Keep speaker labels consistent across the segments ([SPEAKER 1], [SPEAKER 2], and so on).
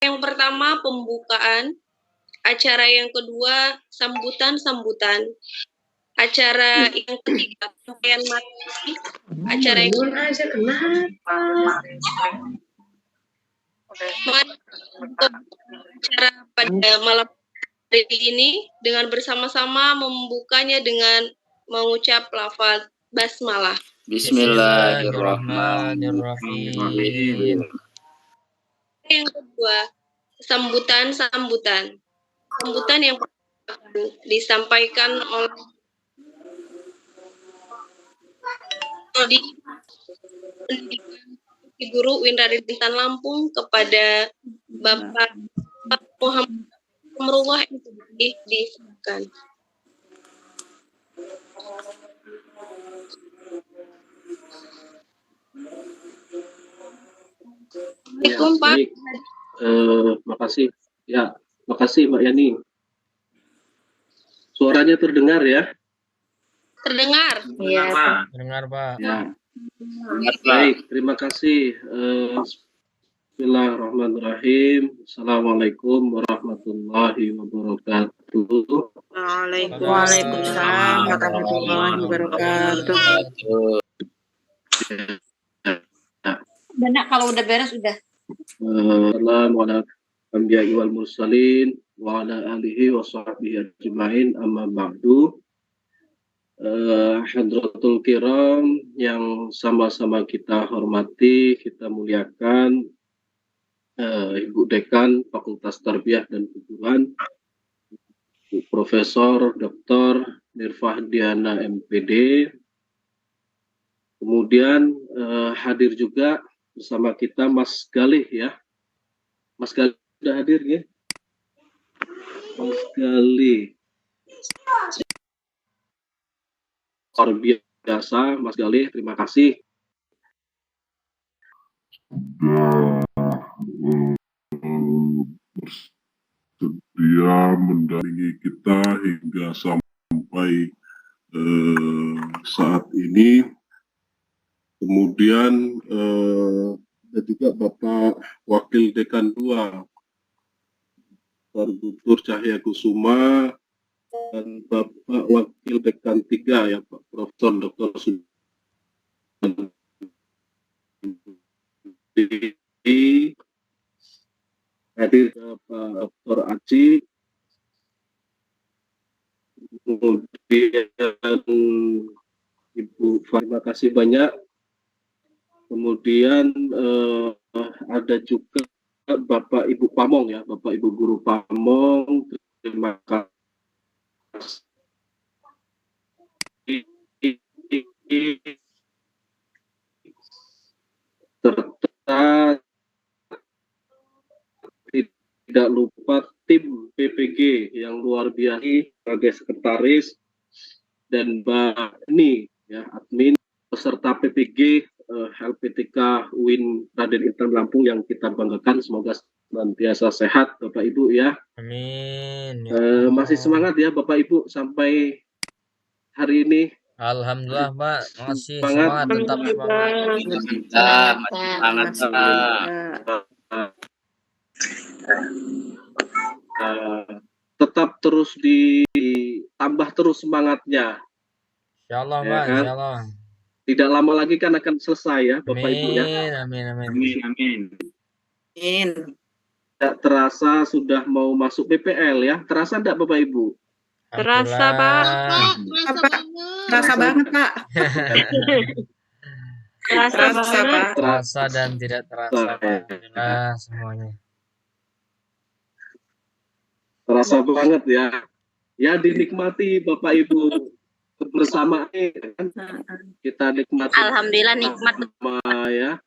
[SPEAKER 1] yang pertama pembukaan, acara yang kedua sambutan-sambutan, acara yang ketiga penyampaian materi, acara yang untuk acara pada malam hari ini dengan bersama-sama membukanya dengan mengucap lafaz basmalah.
[SPEAKER 2] Bismillahirrahmanirrahim.
[SPEAKER 1] Yang kedua, sambutan-sambutan. Sambutan yang disampaikan oleh Guru Winrari Bintan Lampung kepada Bapak Muhammad Amrullah disilakan. Assalamualaikum Pak.
[SPEAKER 3] Makasih. Ya, makasih Mbak Yani. Suaranya terdengar ya?
[SPEAKER 1] Terdengar.
[SPEAKER 2] Iya, Pak.
[SPEAKER 4] Dengar, Pak.
[SPEAKER 3] Ya. Baik, terima kasih. Bismillahirrahmanirrahim. Assalamualaikum warahmatullahi wabarakatuh.
[SPEAKER 2] Waalaikumsalam warahmatullahi wabarakatuh.
[SPEAKER 5] Benar, kalau udah beres udah.
[SPEAKER 3] Assalamualaikum warahmatullahi wal mursalin wa ala alihi wa sahbihi ajma'in amma ba'du. Hadratul kiram yang sama-sama kita hormati, kita muliakan, Ibu Dekan Fakultas Tarbiyah dan Keguruan, Profesor Dr. Nirfahdiana MPD. Kemudian hadir juga bersama kita Mas Galih ya. Mas Galih sudah hadir ya? Mas Galih. Luar biasa Mas Galih, terima kasih.
[SPEAKER 6] Bersedia mendampingi kita hingga sampai saat ini. Kemudian ada juga Bapak Wakil Dekan 2 Pak Dr. Cahya Kusuma dan Bapak Wakil Dekan 3 ya Pak Profesor Dr. Sudi, hadir Pak Dr. Aci, kemudian Ibu, terima kasih banyak. Kemudian ada juga Bapak Ibu Pamong ya, Bapak Ibu Guru Pamong, terima kasih. Serta tidak lupa tim PPG yang luar biasa sebagai sekretaris dan Mbak Ni ya admin peserta PPG LPTK UIN Raden Intan Lampung yang kita banggakan, semoga senantiasa sehat Bapak Ibu ya.
[SPEAKER 4] Amin.
[SPEAKER 3] Masih semangat ya Bapak Ibu sampai hari ini.
[SPEAKER 4] Alhamdulillah Pak, masih
[SPEAKER 3] Semangat.
[SPEAKER 4] tetap semangat.
[SPEAKER 3] Tetap terus ditambah terus semangatnya.
[SPEAKER 4] Insyaallah
[SPEAKER 3] ya
[SPEAKER 4] Pak,
[SPEAKER 3] kan?
[SPEAKER 4] insyaallah.
[SPEAKER 3] Tidak lama lagi kan akan selesai ya Bapak Ibu ya.
[SPEAKER 4] Amin.
[SPEAKER 3] Tidak terasa sudah mau masuk PPL ya. Terasa enggak Bapak Ibu?
[SPEAKER 2] Terasa, Pak. Terasa banget, Pak. Terasa, Pak.
[SPEAKER 4] Terasa dan tidak terasa, Alhamdulillah semuanya.
[SPEAKER 3] Terasa banget ya. Ya dinikmati Bapak Ibu bersama kan? Kita nikmati.
[SPEAKER 5] Alhamdulillah nikmat
[SPEAKER 3] Ya.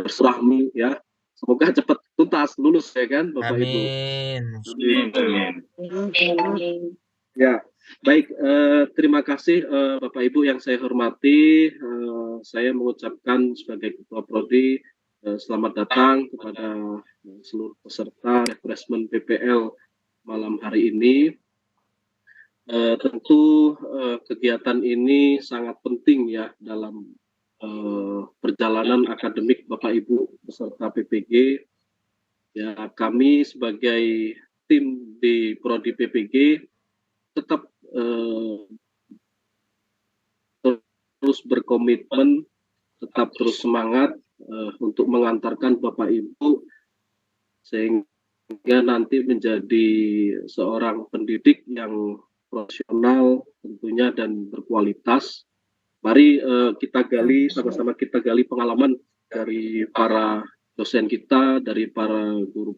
[SPEAKER 3] Rahmi ya. Semoga cepat tuntas lulus ya kan Bapak Ibu.
[SPEAKER 5] Amin.
[SPEAKER 3] Ya, baik. Terima kasih Bapak Ibu yang saya hormati. Saya mengucapkan sebagai Ketua Prodi selamat datang kepada seluruh peserta refreshment PPL malam hari ini. Tentu kegiatan ini sangat penting ya dalam perjalanan akademik Bapak Ibu peserta PPG ya kami sebagai tim di Prodi PPG tetap terus berkomitmen, tetap terus semangat untuk mengantarkan Bapak Ibu sehingga nanti menjadi seorang pendidik yang profesional tentunya dan berkualitas. Mari kita gali, sama-sama kita gali pengalaman dari para dosen kita, dari para guru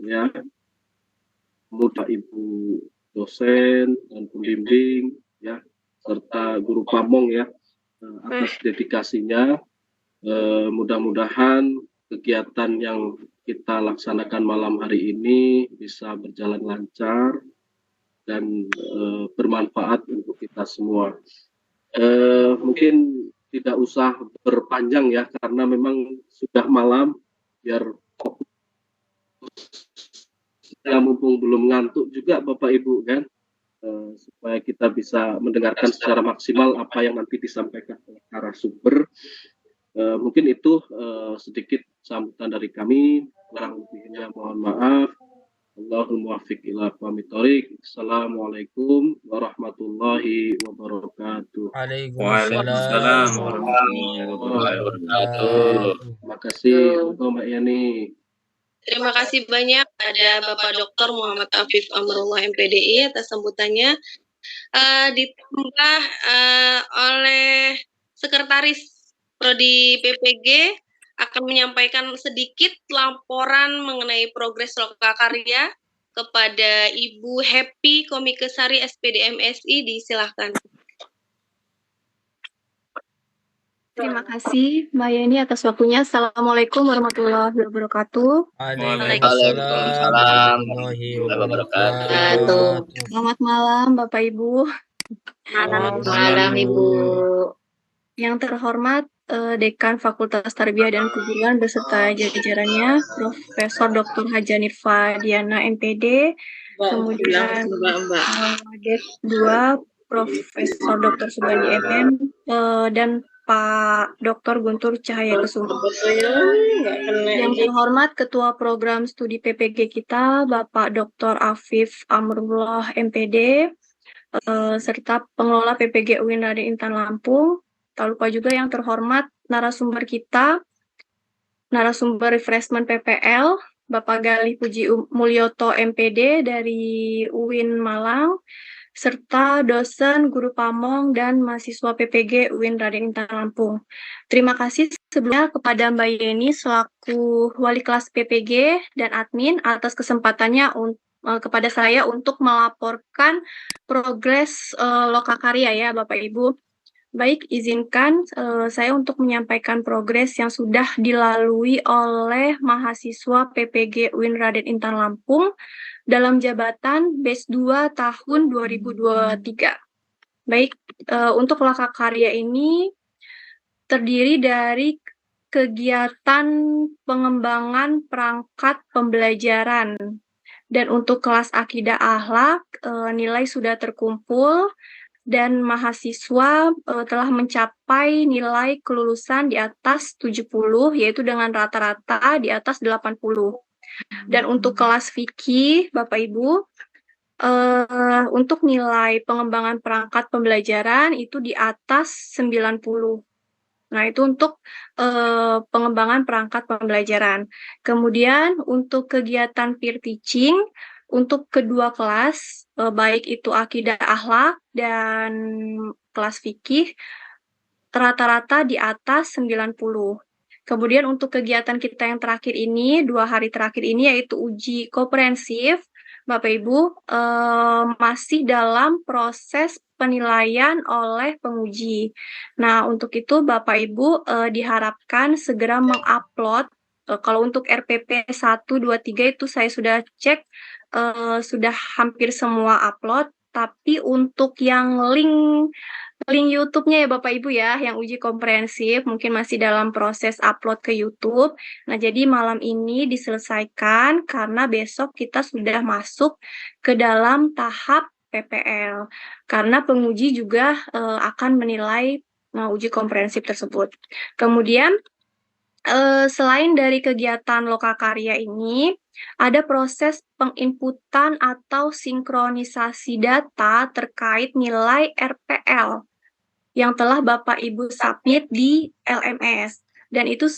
[SPEAKER 3] ya, muda ibu dosen dan pembimbing ya, serta guru pamong ya, atas dedikasinya. Mudah-mudahan kegiatan yang kita laksanakan malam hari ini bisa berjalan lancar dan bermanfaat untuk kita semua. Mungkin tidak usah berpanjang ya, karena memang sudah malam, biar ya, mumpung belum ngantuk juga Bapak Ibu kan, supaya kita bisa mendengarkan secara maksimal apa yang nanti disampaikan oleh narasumber. Mungkin itu sedikit sambutan dari kami, kurang lebihnya mohon maaf. Allahumma muwaffiq ila aqwamit thoriq. Assalamualaikum warahmatullahi wabarakatuh.
[SPEAKER 4] Waalaikumsalam
[SPEAKER 6] warahmatullahi wabarakatuh.
[SPEAKER 3] Terima kasih untuk Mbak Yani.
[SPEAKER 1] Terima kasih banyak ada Bapak Dr. Muhammad Afif Amrullah MPDI atas sambutannya. Ditambah oleh Sekretaris Prodi PPG akan menyampaikan sedikit laporan mengenai progres lokakarya kepada Ibu Happy Komikesari SPD MSI. Disilahkan.
[SPEAKER 7] Terima kasih Mbak Yeni atas waktunya. Assalamualaikum warahmatullahi wabarakatuh.
[SPEAKER 4] Waalaikumsalam warahmatullahi wabarakatuh.
[SPEAKER 7] Selamat malam Bapak Ibu.
[SPEAKER 5] Selamat malam Ibu.
[SPEAKER 7] Yang terhormat Dekan Fakultas Tarbiyah dan Keguruan beserta jajarannya, Profesor Dr. Haja Nirfa Diana MPD, kemudian Det 2 Profesor Dr. Subandi MM, dan Pak Dr. Guntur Cahaya Kesuma. Yang terhormat Ketua Program Studi PPG kita, Bapak Dr. Afif Amrullah MPD, serta pengelola PPG UIN Raden Intan Lampung. Tak lupa juga yang terhormat narasumber kita, narasumber refreshment PPL, Bapak Galih Puji Mulyoto MPD dari UIN Malang, serta dosen, guru pamong, dan mahasiswa PPG UIN Raden Intan Lampung. Terima kasih sebelumnya kepada Mbak Yeni selaku wali kelas PPG dan admin atas kesempatannya kepada saya untuk melaporkan progres lokakarya ya Bapak Ibu. Baik, izinkan saya untuk menyampaikan progres yang sudah dilalui oleh mahasiswa PPG UIN Raden Intan Lampung dalam jabatan Batch 2 tahun 2023. Baik, untuk lokakarya ini terdiri dari kegiatan pengembangan perangkat pembelajaran. Dan untuk kelas akidah akhlak, nilai sudah terkumpul dan mahasiswa telah mencapai nilai kelulusan di atas 70, yaitu dengan rata-rata di atas 80. Dan untuk kelas fikih, Bapak Ibu, untuk nilai pengembangan perangkat pembelajaran itu di atas 90. Nah, itu untuk pengembangan perangkat pembelajaran. Kemudian untuk kegiatan peer teaching, untuk kedua kelas, baik itu akidah akhlak dan kelas fikih, rata-rata di atas 90. Kemudian untuk kegiatan kita yang terakhir ini, 2 hari terakhir ini, yaitu uji komprehensif, Bapak Ibu, masih dalam proses penilaian oleh penguji. Nah, untuk itu Bapak Ibu diharapkan segera mengupload. Kalau untuk RPP 1, 2, 3 itu saya sudah cek, sudah hampir semua upload, tapi untuk yang link YouTube-nya ya Bapak Ibu ya, yang uji komprehensif mungkin masih dalam proses upload ke YouTube. Nah, jadi malam ini diselesaikan karena besok kita sudah masuk ke dalam tahap PPL. Karena penguji juga akan menilai uji komprehensif tersebut. Kemudian selain dari kegiatan lokakarya ini, ada proses penginputan atau sinkronisasi data terkait nilai RPL yang telah Bapak Ibu submit di LMS. Dan itu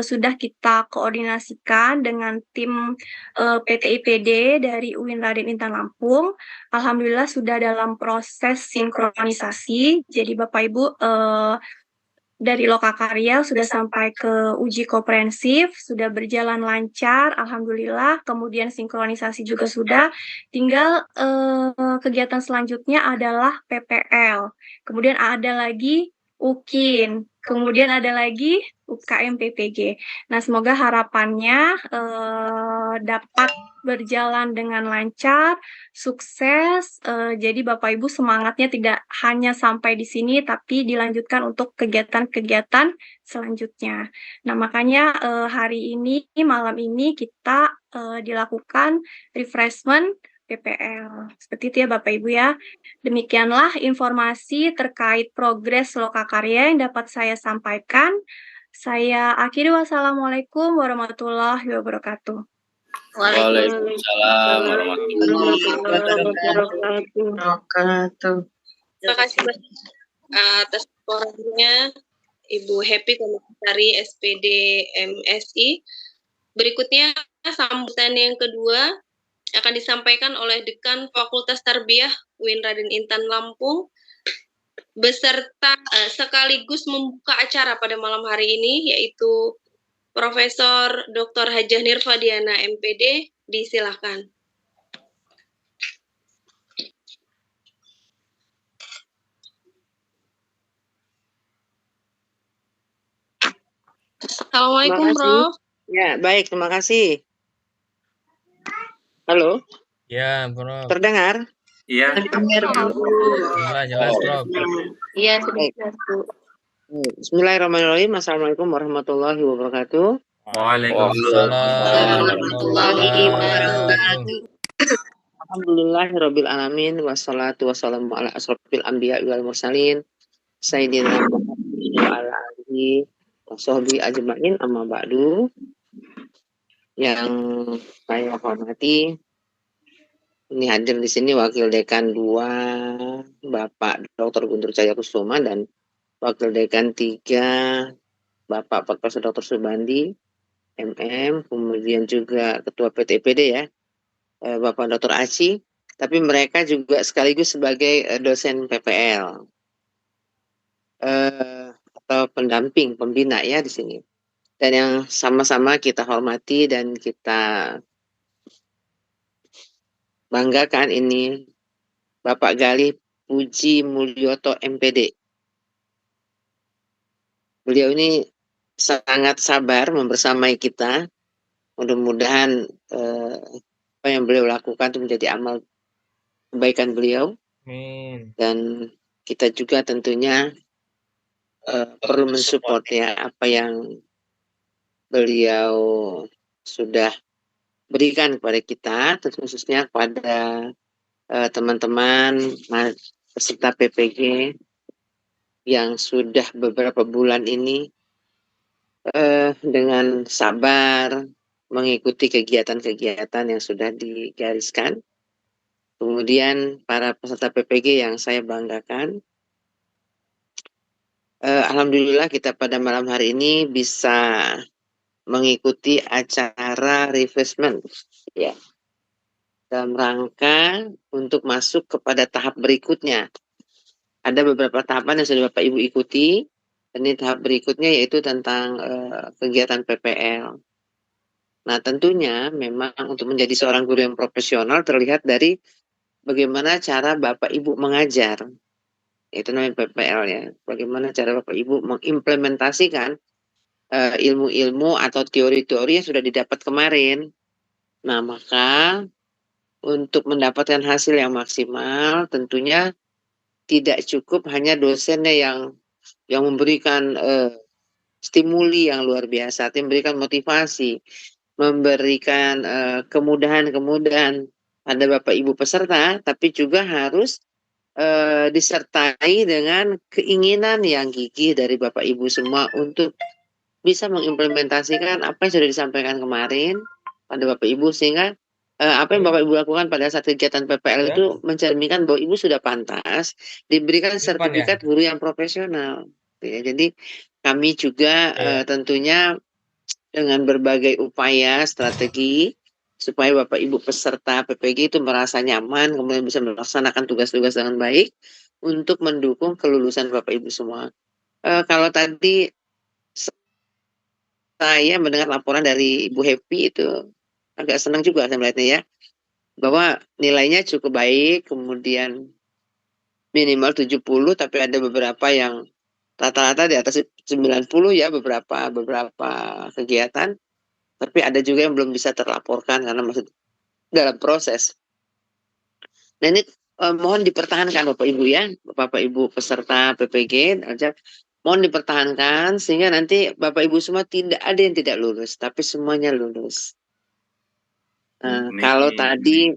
[SPEAKER 7] sudah kita koordinasikan dengan tim PT IPD dari UIN Raden Intan Lampung. Alhamdulillah sudah dalam proses sinkronisasi. Jadi Bapak Ibu dari lokakarya sudah sampai ke uji komprehensif, sudah berjalan lancar, alhamdulillah. Kemudian sinkronisasi juga sudah. Tinggal kegiatan selanjutnya adalah PPL. Kemudian ada lagi UKIN. Kemudian ada lagi UKM PPG. Nah, semoga harapannya dapat berjalan dengan lancar, sukses. Jadi Bapak Ibu semangatnya tidak hanya sampai di sini, tapi dilanjutkan untuk kegiatan-kegiatan selanjutnya. Nah, makanya hari ini, malam ini kita dilakukan refreshment PPL. Seperti itu ya Bapak Ibu ya. Demikianlah informasi terkait progres lokakarya yang dapat saya sampaikan. Saya akhiri, wassalamualaikum warahmatullahi wabarakatuh.
[SPEAKER 5] Waalaikumsalam warahmatullahi
[SPEAKER 2] wabarakatuh.
[SPEAKER 1] Terima kasih banyak atas laporannya Ibu Happy Komisari SPD MSI. Berikutnya sambutan yang kedua akan disampaikan oleh Dekan Fakultas Tarbiyah UIN Raden Intan Lampung beserta sekaligus membuka acara pada malam hari ini, yaitu Profesor Dr. Hajah Nirfa Diana MPD. Disilahkan. Assalamualaikum, Prof.
[SPEAKER 2] Ya, baik, terima kasih. Halo,
[SPEAKER 4] Ya, Prof.
[SPEAKER 2] terdengar?
[SPEAKER 5] Iya.
[SPEAKER 4] Jelas, Prof.
[SPEAKER 7] Iya, sudah jelas, Bu.
[SPEAKER 2] Bismillahirrahmanirrahim. Assalamualaikum warahmatullahi wabarakatuh.
[SPEAKER 4] Waalaikumsalam
[SPEAKER 5] warahmatullahi
[SPEAKER 4] wabarakatuh.
[SPEAKER 2] Alhamdulillahirabbil alamin wassalatu wassalamu ala asrofil anbiya wal mursalin sayyidina Muhammadin wa ala alihi washabbihi ajmain, amma ba'du. Yang saya hormati, ini hadir di sini Wakil Dekan 2 Bapak Dr. Guntur Cahya Kusuma dan Wakil Dekan 3 Bapak Profesor Dr. Subandi MM, kemudian juga Ketua PT IPD ya, Bapak Dr. Aci, tapi mereka juga sekaligus sebagai dosen PPL atau pendamping, pembina ya di sini. Dan yang sama-sama kita hormati dan kita banggakan ini Bapak Galih Puji Mulyoto MPD. Beliau ini sangat sabar membersamai kita. Mudah-mudahan apa yang beliau lakukan itu menjadi amal kebaikan beliau.
[SPEAKER 4] Amin.
[SPEAKER 2] Dan kita juga tentunya perlu mensupport ya apa yang beliau sudah berikan kepada kita, khususnya kepada teman-teman peserta PPG yang sudah beberapa bulan ini dengan sabar mengikuti kegiatan-kegiatan yang sudah digariskan. Kemudian para peserta PPG yang saya banggakan, alhamdulillah kita pada malam hari ini bisa mengikuti acara refreshment ya, dalam rangka untuk masuk kepada tahap berikutnya. Ada beberapa tahapan yang sudah Bapak Ibu ikuti. Ini tahap berikutnya yaitu tentang kegiatan PPL. Nah, tentunya memang untuk menjadi seorang guru yang profesional terlihat dari bagaimana cara Bapak Ibu mengajar. Itu namanya PPL ya. Bagaimana cara Bapak Ibu mengimplementasikan ilmu-ilmu atau teori-teori yang sudah didapat kemarin. Nah, maka untuk mendapatkan hasil yang maksimal tentunya tidak cukup hanya dosennya yang memberikan stimuli yang luar biasa, memberikan motivasi, memberikan kemudahan-kemudahan pada Bapak Ibu peserta, tapi juga harus disertai dengan keinginan yang gigih dari Bapak Ibu semua untuk bisa mengimplementasikan apa yang sudah disampaikan kemarin pada Bapak Ibu, sehingga apa yang Bapak Ibu lakukan pada saat kegiatan PPL itu mencerminkan bahwa Ibu sudah pantas diberikan sertifikat guru yang profesional. Ya, jadi kami juga tentunya dengan berbagai upaya strategi supaya Bapak Ibu peserta PPG itu merasa nyaman, kemudian bisa melaksanakan tugas-tugas dengan baik untuk mendukung kelulusan Bapak Ibu semua. Kalau tadi saya mendengar laporan dari Ibu Happy itu agak senang juga saya melihatnya ya, bahwa nilainya cukup baik, kemudian minimal 70, tapi ada beberapa yang rata-rata di atas 90 ya, beberapa kegiatan. Tapi ada juga yang belum bisa terlaporkan karena masih dalam proses. Nah ini mohon dipertahankan Bapak Ibu ya, Bapak Ibu peserta PPG, mohon dipertahankan sehingga nanti Bapak Ibu semua tidak ada yang tidak lulus, tapi semuanya lulus. Kalau tadi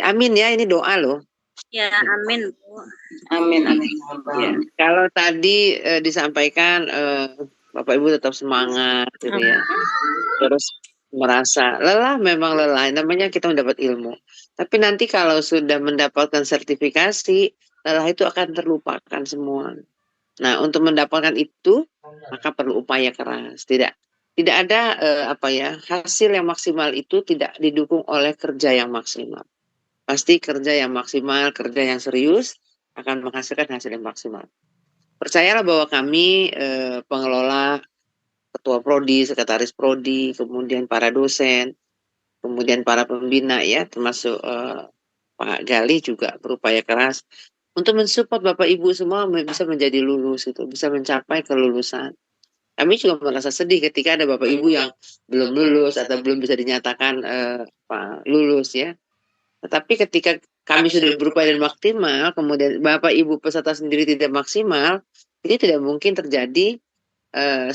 [SPEAKER 2] amin ya, ini doa loh.
[SPEAKER 5] Ya, amin Bu.
[SPEAKER 8] Amin.
[SPEAKER 2] Ya, kalau tadi disampaikan Bapak Ibu tetap semangat gitu ya. Terus merasa lelah, memang lelah, namanya kita mendapat ilmu. Tapi nanti kalau sudah mendapatkan sertifikasi, lelah itu akan terlupakan semua. Nah, untuk mendapatkan itu maka perlu upaya keras. Tidak ada hasil yang maksimal itu tidak didukung oleh kerja yang maksimal. Pasti kerja yang maksimal, kerja yang serius akan menghasilkan hasil yang maksimal. Percayalah bahwa kami pengelola, ketua prodi, sekretaris prodi, kemudian para dosen, kemudian para pembina ya, termasuk Pak Gali juga berupaya keras untuk mensupport Bapak Ibu semua bisa menjadi lulus itu, bisa mencapai kelulusan. Kami juga merasa sedih ketika ada Bapak Ibu yang belum lulus atau belum bisa dinyatakan lulus ya. Tetapi ketika kami sudah berupaya dan maksimal, kemudian Bapak Ibu peserta sendiri tidak maksimal, ini tidak mungkin terjadi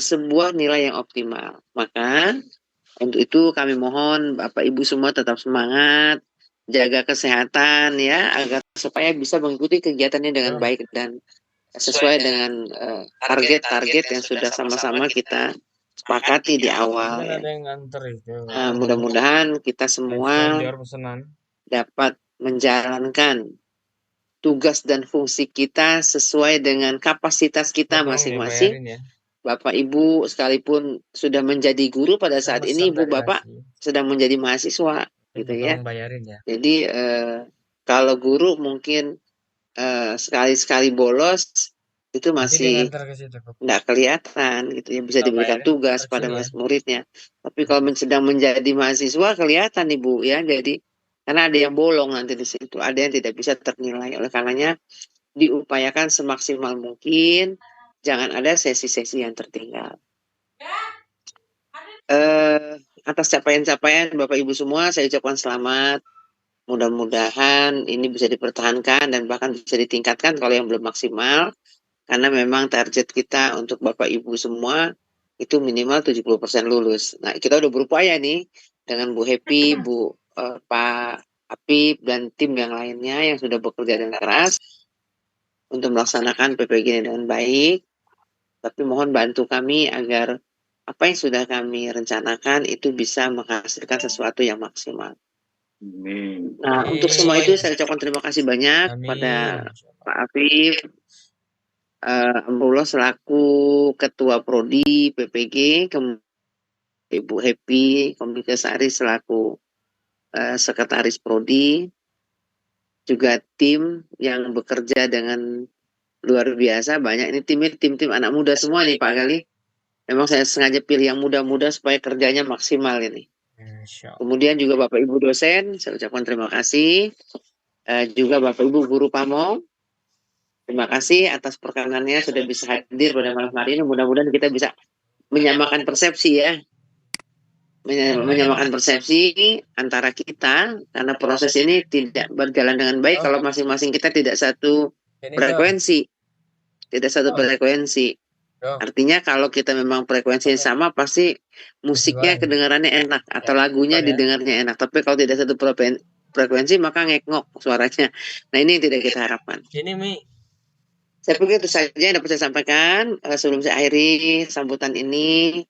[SPEAKER 2] sebuah nilai yang optimal. Maka untuk itu kami mohon Bapak Ibu semua tetap semangat, jaga kesehatan ya, agar supaya bisa mengikuti kegiatannya dengan baik dan sesuai dengan target-target yang sudah sama-sama kita sepakati di awal. Ya. Mudah-mudahan kita semua dapat menjalankan tugas dan fungsi kita sesuai dengan kapasitas kita masing-masing. Bapak Ibu sekalipun sudah menjadi guru pada saat ini, Ibu Bapak sedang menjadi mahasiswa gitu ya. Jadi kalau guru mungkin sekali-sekali bolos itu masih tidak kelihatan gitu ya, bisa diberikan tugas pada muridnya. Tapi kalau sedang menjadi mahasiswa kelihatan Ibu ya, jadi karena ada yang bolong nanti di situ, ada yang tidak bisa ternilai. Oleh karenanya diupayakan semaksimal mungkin, jangan ada sesi-sesi yang tertinggal. Atas capaian-capaian Bapak Ibu semua saya ucapkan selamat. Mudah-mudahan ini bisa dipertahankan dan bahkan bisa ditingkatkan kalau yang belum maksimal. Karena memang target kita untuk Bapak Ibu semua itu minimal 70% lulus. Nah, kita udah berupaya nih dengan Bu Happy, Pak Apip, dan tim yang lainnya yang sudah bekerja dengan keras untuk melaksanakan PPG dengan baik. Tapi mohon bantu kami agar apa yang sudah kami rencanakan itu bisa menghasilkan sesuatu yang maksimal. Nah, untuk semua itu saya ucapkan terima kasih banyak pada Pak Apip, Amrullah selaku Ketua Prodi PPG, Ibu Happy Komikasari selaku Sekretaris Prodi, juga tim yang bekerja dengan luar biasa banyak. Ini tim anak muda semua nih Pak Gali. Memang saya sengaja pilih yang muda-muda supaya kerjanya maksimal ini. Kemudian juga Bapak Ibu dosen, saya ucapkan terima kasih. Juga Bapak Ibu guru Pamong, terima kasih atas perkenannya sudah bisa hadir pada malam hari ini. Mudah-mudahan kita bisa menyamakan persepsi ya. Menyamakan persepsi antara kita, karena proses ini tidak berjalan dengan baik kalau masing-masing kita tidak satu frekuensi. Artinya kalau kita memang frekuensinya sama, pasti musiknya kedengarannya enak atau lagunya didengarnya enak. Tapi kalau tidak satu frekuensi maka ngek-ngok suaranya. Nah ini yang tidak kita harapkan.
[SPEAKER 4] Ini Mi.
[SPEAKER 2] Saya pikir itu saja yang dapat saya sampaikan. Sebelum saya akhiri sambutan ini,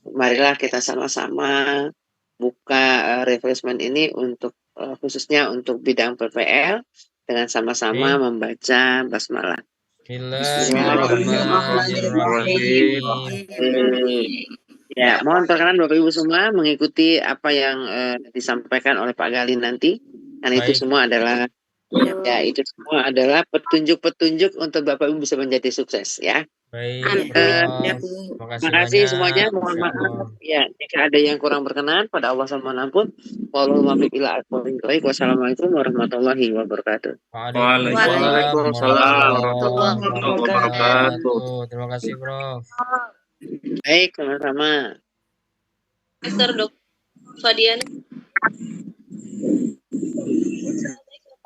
[SPEAKER 2] marilah kita sama-sama buka refreshment ini untuk khususnya untuk bidang PPL dengan sama-sama membaca basmalah.
[SPEAKER 4] Bismillahirrahmanirrahim.
[SPEAKER 2] Ya, mohon perkenan Bapak Ibu semua mengikuti apa yang disampaikan oleh Pak Gali nanti. Dan itu semua adalah petunjuk-petunjuk untuk Bapak Ibu bisa menjadi sukses ya.
[SPEAKER 4] Baik.
[SPEAKER 2] Terima kasih semuanya. Mohon maaf ya jika ada yang kurang berkenan, pada Allah sama ampun. Wassalamualaikum warahmatullahi wabarakatuh.
[SPEAKER 4] Waalaikumsalam warahmatullahi wabarakatuh. Terima kasih, Prof.
[SPEAKER 2] Baik, sama-sama.
[SPEAKER 1] Profesor Dr. Fadiana.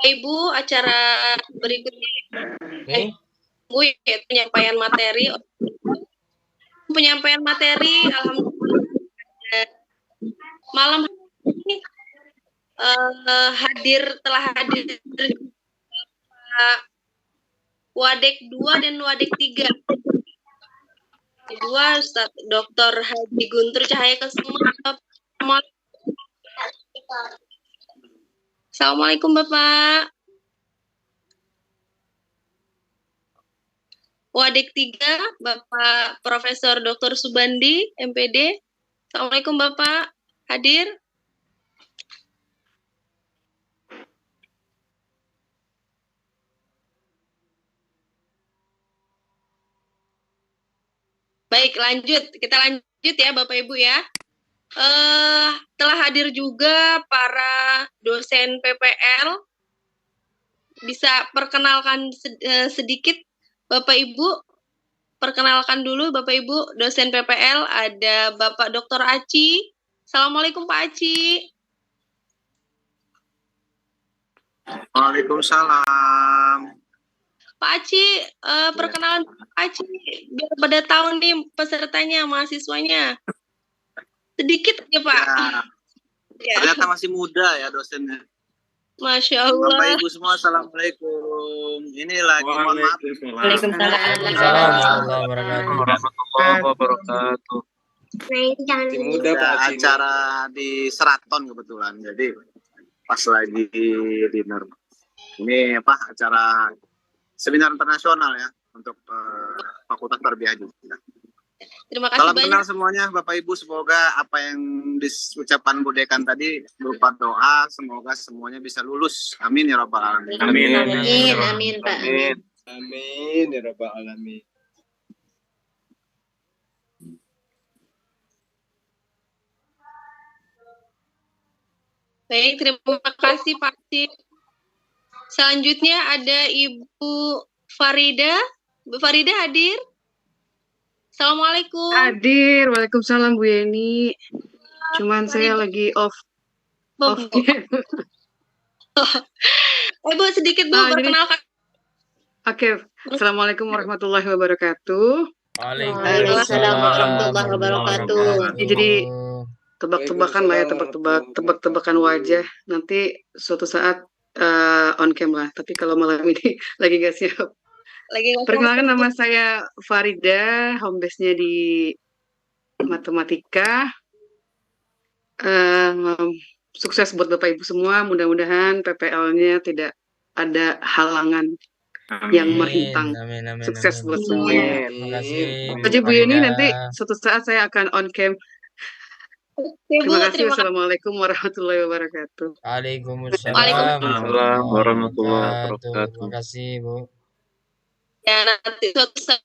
[SPEAKER 1] Ibu, acara berikutnya Bu, yaitu penyampaian materi alhamdulillah malam ini telah hadir Wadek 2 dan Wadek 3. Kedua Ustaz Dr. Haji Guntur Cahaya Kesuma. Assalamualaikum Bapak. Wadek 3, Bapak Profesor Dr. Subandi, MPD. Assalamualaikum Bapak, hadir? Baik, kita lanjut ya Bapak Ibu ya. Telah hadir juga para dosen PPL. Bisa perkenalkan sedikit Bapak Ibu, perkenalkan dulu Bapak Ibu dosen PPL, ada Bapak Dr. Aci. Assalamualaikum Pak Aci.
[SPEAKER 8] Waalaikumsalam.
[SPEAKER 1] Pak Aci, perkenalan Pak Aci biar pada tahu nih pesertanya, mahasiswanya. Sedikit aja Pak.
[SPEAKER 8] Ya. Ternyata masih muda ya dosennya.
[SPEAKER 1] Masya Allah.
[SPEAKER 8] Bapak Ibu semua, assalamualaikum. Ini lagi mohon maaf.
[SPEAKER 4] Waalaikumsalam warahmatullahi wabarakatuh.
[SPEAKER 8] Muda acara di Seraton kebetulan, jadi pas lagi dinner. Ini acara seminar internasional ya untuk Fakultas Tarbiyah juga.
[SPEAKER 1] Terima kasih
[SPEAKER 8] Salam
[SPEAKER 1] banyak.
[SPEAKER 8] kenal semuanya Bapak Ibu, semoga apa yang diucapkan Bu Dekan tadi berupa doa, semoga semuanya bisa lulus. Amin ya rabbal alamin.
[SPEAKER 5] Amin Pak.
[SPEAKER 6] Amin ya rabbal alamin.
[SPEAKER 1] Baik, terima kasih Pak Aci. Selanjutnya ada Ibu Farida. Bu Farida hadir? Assalamualaikum.
[SPEAKER 9] Hadir, waalaikumsalam Bu Yeni. Cuman saya lagi off game.
[SPEAKER 1] Bu sedikit Bu perkenalkan.
[SPEAKER 9] Oke, assalamualaikum warahmatullahi wabarakatuh.
[SPEAKER 5] Waalaikumsalam warahmatullahi wabarakatuh.
[SPEAKER 9] Jadi tebak-tebakan lah ya, tebak-tebakan wajah. Nanti suatu saat on cam lah. Tapi kalau malam ini lagi nggak siap. Perkenalkan, nama saya Farida, home base-nya di matematika. Sukses buat Bapak Ibu semua, mudah-mudahan PPL-nya tidak ada halangan yang merintang. Sukses buat semuanya. Jadi Bu Yeni, nanti suatu saat saya akan on cam. Terima kasih. Wassalamualaikum warahmatullahi wabarakatuh.
[SPEAKER 4] Waalaikumsalam warahmatullahi wabarakatuh. Terima kasih Bu.
[SPEAKER 1] Ya, nanti suatu saat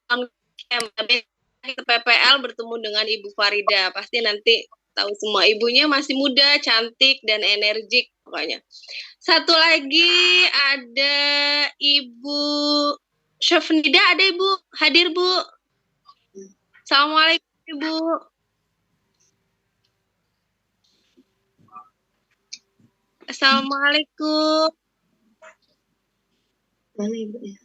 [SPEAKER 1] PPL bertemu dengan Ibu Farida, pasti nanti tahu semua. Ibunya masih muda, cantik, dan energik pokoknya. Satu lagi ada Ibu Syafnida, ada Ibu hadir Bu. Assalamualaikum Ibu. Assalamualaikum.
[SPEAKER 5] Mana Ibu ya?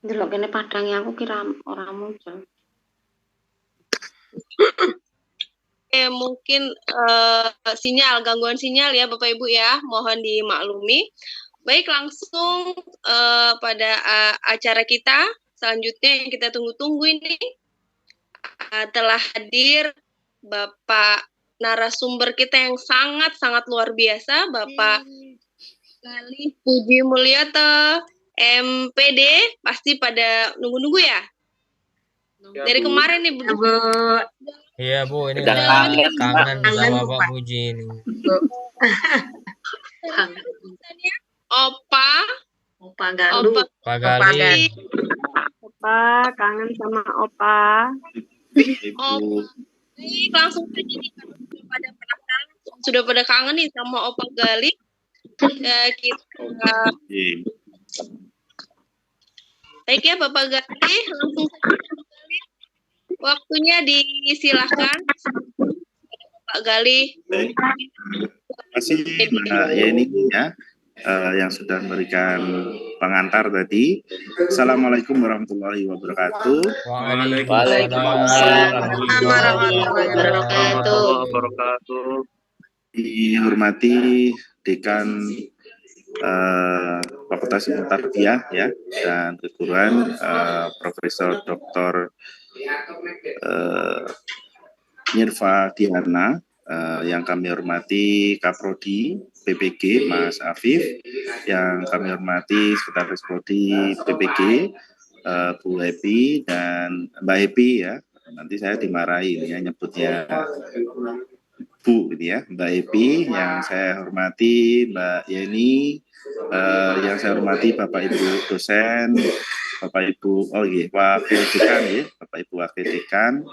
[SPEAKER 5] Delok kene padangnya aku kira orang muncul.
[SPEAKER 1] Mungkin gangguan sinyal ya Bapak Ibu ya, mohon dimaklumi. Baik, langsung pada acara kita selanjutnya yang kita tunggu-tunggu ini. Telah hadir Bapak narasumber kita yang sangat-sangat luar biasa, Bapak Galih Puji Mulyato, MPD. Pasti pada nunggu-nunggu ya? Dari kemarin nih, Bu.
[SPEAKER 4] Iya Bu, ini
[SPEAKER 2] Udah
[SPEAKER 4] udah
[SPEAKER 2] kangen,
[SPEAKER 4] kangen sama Pak Puji ini.
[SPEAKER 5] Opa Galuh.
[SPEAKER 4] Pak Galih.
[SPEAKER 7] Opa, kangen sama Opa.
[SPEAKER 1] Baik, langsung saja nih, sudah pada kangen nih sama Opa Galih. Baik ya Bapak Galih, langsung saja Bapak Galih. Waktunya disilahkan Pak Galih.
[SPEAKER 10] Baik. Terima kasih Mbak Yeni ya, yang sudah memberikan pengantar tadi. Assalamualaikum warahmatullahi wabarakatuh.
[SPEAKER 5] Waalaikumsalam warahmatullahi
[SPEAKER 3] wabarakatuh.
[SPEAKER 10] Dihormati Dekan Fakultas Ilmu Tarbiyah ya dan Keguruan Profesor Dr. Nirva Diana, yang kami hormati Kaprodi PPG Mas Afif, yang kami hormati Sekretaris Prodi PPG Bu Happy dan Mbak Happy ya. Nanti saya dimarahin ya nyebutnya Bu gitu ya, Mbak Happy, yang saya hormati Mbak Yeni, yang saya hormati Bapak Ibu dosen, Bapak Ibu wakil dekan ya, Bapak Ibu wakil dekan,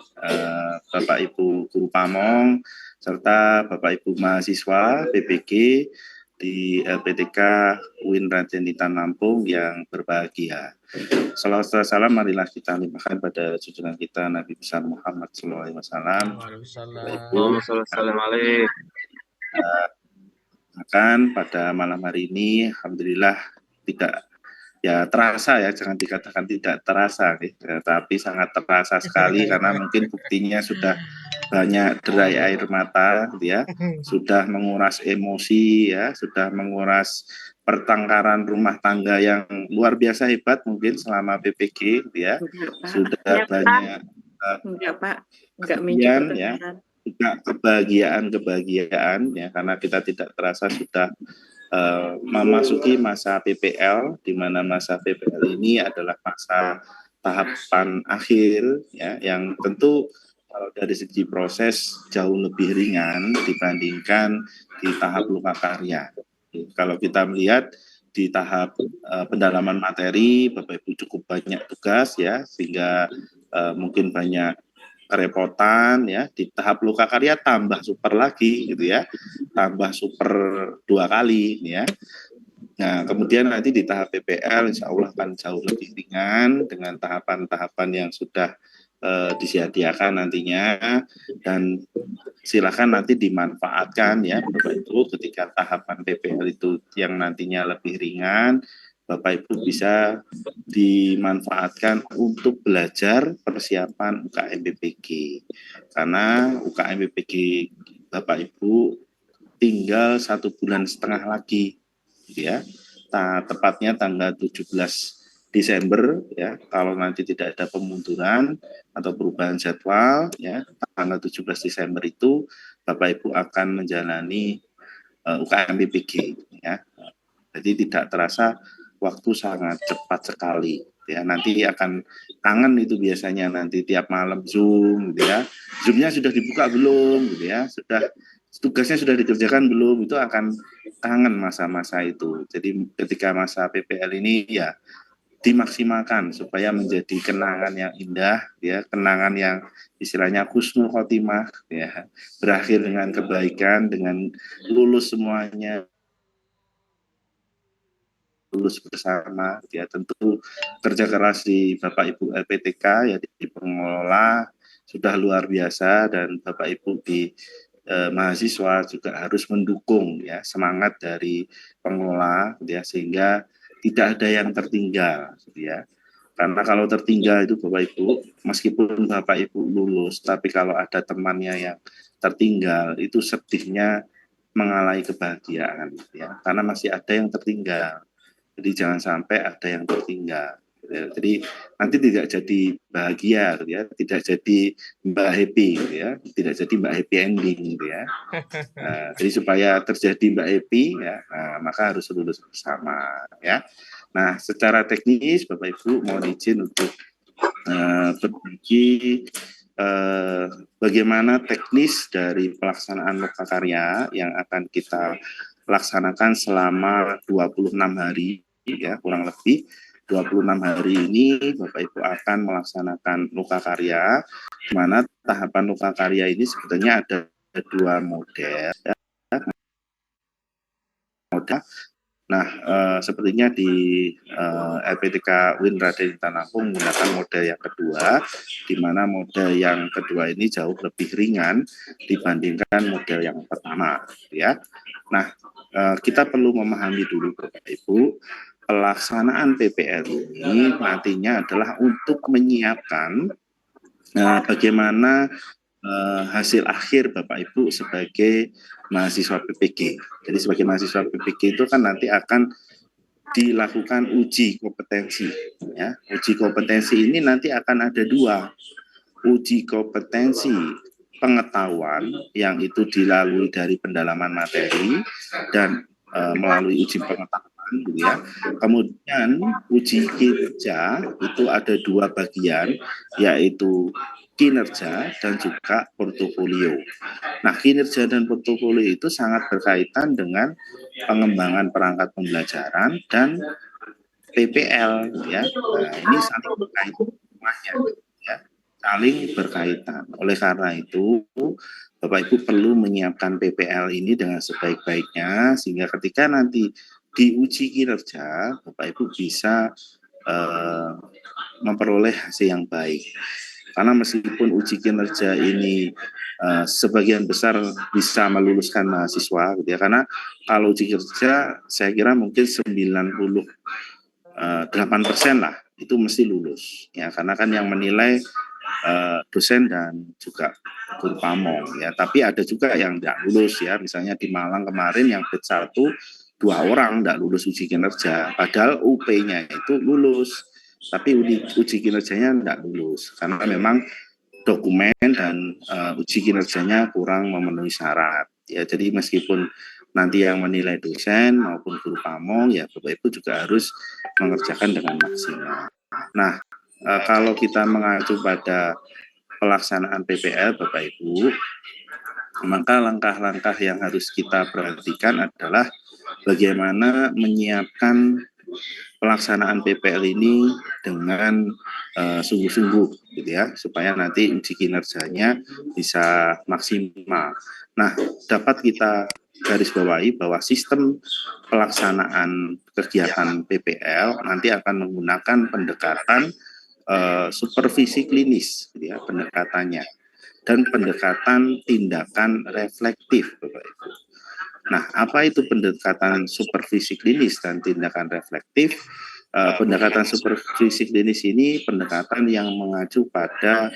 [SPEAKER 10] Bapak Ibu guru pamong, serta Bapak Ibu mahasiswa PPG di LPTK UIN Raden Intan Lampung yang berbahagia. Salawat salam marilah kita limpahkan pada junjungan kita Nabi besar Muhammad SAW. Akan pada malam hari ini, alhamdulillah tidak ya terasa ya, jangan dikatakan tidak terasa, ya, tapi sangat terasa sekali karena mungkin buktinya sudah banyak derai air mata, ya, sudah menguras emosi, ya, sudah menguras pertengkaran rumah tangga yang luar biasa hebat mungkin selama PPG, ya, sudah banyak kemudian ya juga kebahagiaan ya karena kita tidak terasa sudah memasuki masa PPL, di mana masa PPL ini adalah masa tahapan akhir ya yang tentu kalau dari segi proses jauh lebih ringan dibandingkan di tahap luka karya. Kalau kita melihat di tahap pendalaman materi, Bapak Ibu cukup banyak tugas ya, sehingga mungkin banyak kerepotan ya. Di tahap luka karya tambah super lagi gitu ya, tambah super 2 kali ya. Nah kemudian nanti di tahap PPL insya Allah akan jauh lebih ringan dengan tahapan-tahapan yang sudah disediakan nantinya, dan silakan nanti dimanfaatkan ya Bapak Ibu ketika tahapan PPL itu yang nantinya lebih ringan, Bapak Ibu bisa dimanfaatkan untuk belajar persiapan UKM PPG, karena UKM PPG Bapak Ibu tinggal 1,5 bulan lagi ya, tepatnya tanggal 17 Desember ya, kalau nanti tidak ada pemunduran atau perubahan jadwal ya, tanggal 17 Desember itu Bapak Ibu akan menjalani UKM PPG ya. Jadi tidak terasa waktu sangat cepat sekali ya. Nanti akan kangen itu biasanya nanti tiap malam Zoom gitu ya. Zoom-nya sudah dibuka belum gitu ya, sudah tugasnya sudah dikerjakan belum, itu akan kangen masa-masa itu. Jadi ketika masa PPL ini ya dimaksimalkan supaya menjadi kenangan yang indah ya, kenangan yang istilahnya husnul khotimah ya, berakhir dengan kebaikan, dengan lulus semuanya, lulus bersama ya. Tentu kerja keras di Bapak Ibu LPTK ya, di pengelola sudah luar biasa, dan Bapak Ibu di mahasiswa juga harus mendukung ya semangat dari pengelola ya, sehingga tidak ada yang tertinggal ya. Karena kalau tertinggal itu Bapak Ibu, meskipun Bapak Ibu lulus, tapi kalau ada temannya yang tertinggal, itu sedihnya mengalami kebahagiaan, ya. Karena masih ada yang tertinggal. Jadi jangan sampai ada yang tertinggal. Ya. Jadi nanti tidak jadi bahagia, ya. Tidak jadi Mbak Happy, ya. Tidak jadi Mbak Happy ending, ya. Nah, jadi supaya terjadi Mbak Happy, ya, maka harus lulus bersama, ya. Nah, secara teknis Bapak Ibu mohon izin untuk berbagi bagaimana teknis dari pelaksanaan lokakarya yang akan kita laksanakan selama 26 hari, ya, kurang lebih 26 hari ini Bapak Ibu akan melaksanakan lokakarya, di mana tahapan lokakarya ini sebetulnya ada 2 model, ya. Nah, sepertinya di LPTK UIN Raden Intan-Lampung menggunakan model yang kedua, di mana model yang kedua ini jauh lebih ringan dibandingkan model yang pertama, ya. Nah, kita perlu memahami dulu Bapak Ibu, pelaksanaan PPL ini nantinya adalah untuk menyiapkan bagaimana hasil akhir Bapak Ibu sebagai mahasiswa PPG. Jadi sebagai mahasiswa PPG itu kan nanti akan dilakukan uji kompetensi, ya. Uji kompetensi ini nanti akan ada 2. Uji kompetensi pengetahuan yang itu dilalui dari pendalaman materi dan melalui uji pengetahuan, gitu ya. Kemudian uji kinerja itu ada 2 bagian, yaitu kinerja dan juga portofolio. Nah, kinerja dan portofolio itu sangat berkaitan dengan pengembangan perangkat pembelajaran dan PPL, ya. Nah, ini saling berkaitan semuanya, ya. Saling berkaitan. Oleh karena itu, Bapak Ibu perlu menyiapkan PPL ini dengan sebaik-baiknya sehingga ketika nanti diuji kinerja, Bapak Ibu bisa memperoleh hasil yang baik. Karena meskipun uji kinerja ini sebagian besar bisa meluluskan mahasiswa, gitu ya. Karena kalau uji kinerja saya kira mungkin 98% lah itu mesti lulus, ya. Karena kan yang menilai dosen dan juga guru pamong, ya. Tapi ada juga yang tidak lulus, ya. Misalnya di Malang kemarin yang batch 1 2 orang tidak lulus uji kinerja, padahal UP-nya itu lulus. Tapi uji kinerjanya tidak lulus karena memang dokumen dan uji kinerjanya kurang memenuhi syarat, ya. Jadi meskipun nanti yang menilai dosen maupun guru pamong, ya Bapak Ibu juga harus mengerjakan dengan maksimal. Nah, kalau kita mengacu pada pelaksanaan PPL Bapak Ibu, maka langkah-langkah yang harus kita perhatikan adalah bagaimana menyiapkan pelaksanaan PPL ini dengan sungguh-sungguh, gitu ya, supaya nanti uji kinerjanya bisa maksimal. Nah, dapat kita garis bawahi bahwa sistem pelaksanaan kegiatan PPL nanti akan menggunakan pendekatan supervisi klinis, gitu ya, pendekatannya, dan pendekatan tindakan reflektif, Bapak Ibu. Nah, apa itu pendekatan supervisi klinis dan tindakan reflektif? Pendekatan supervisi klinis ini pendekatan yang mengacu pada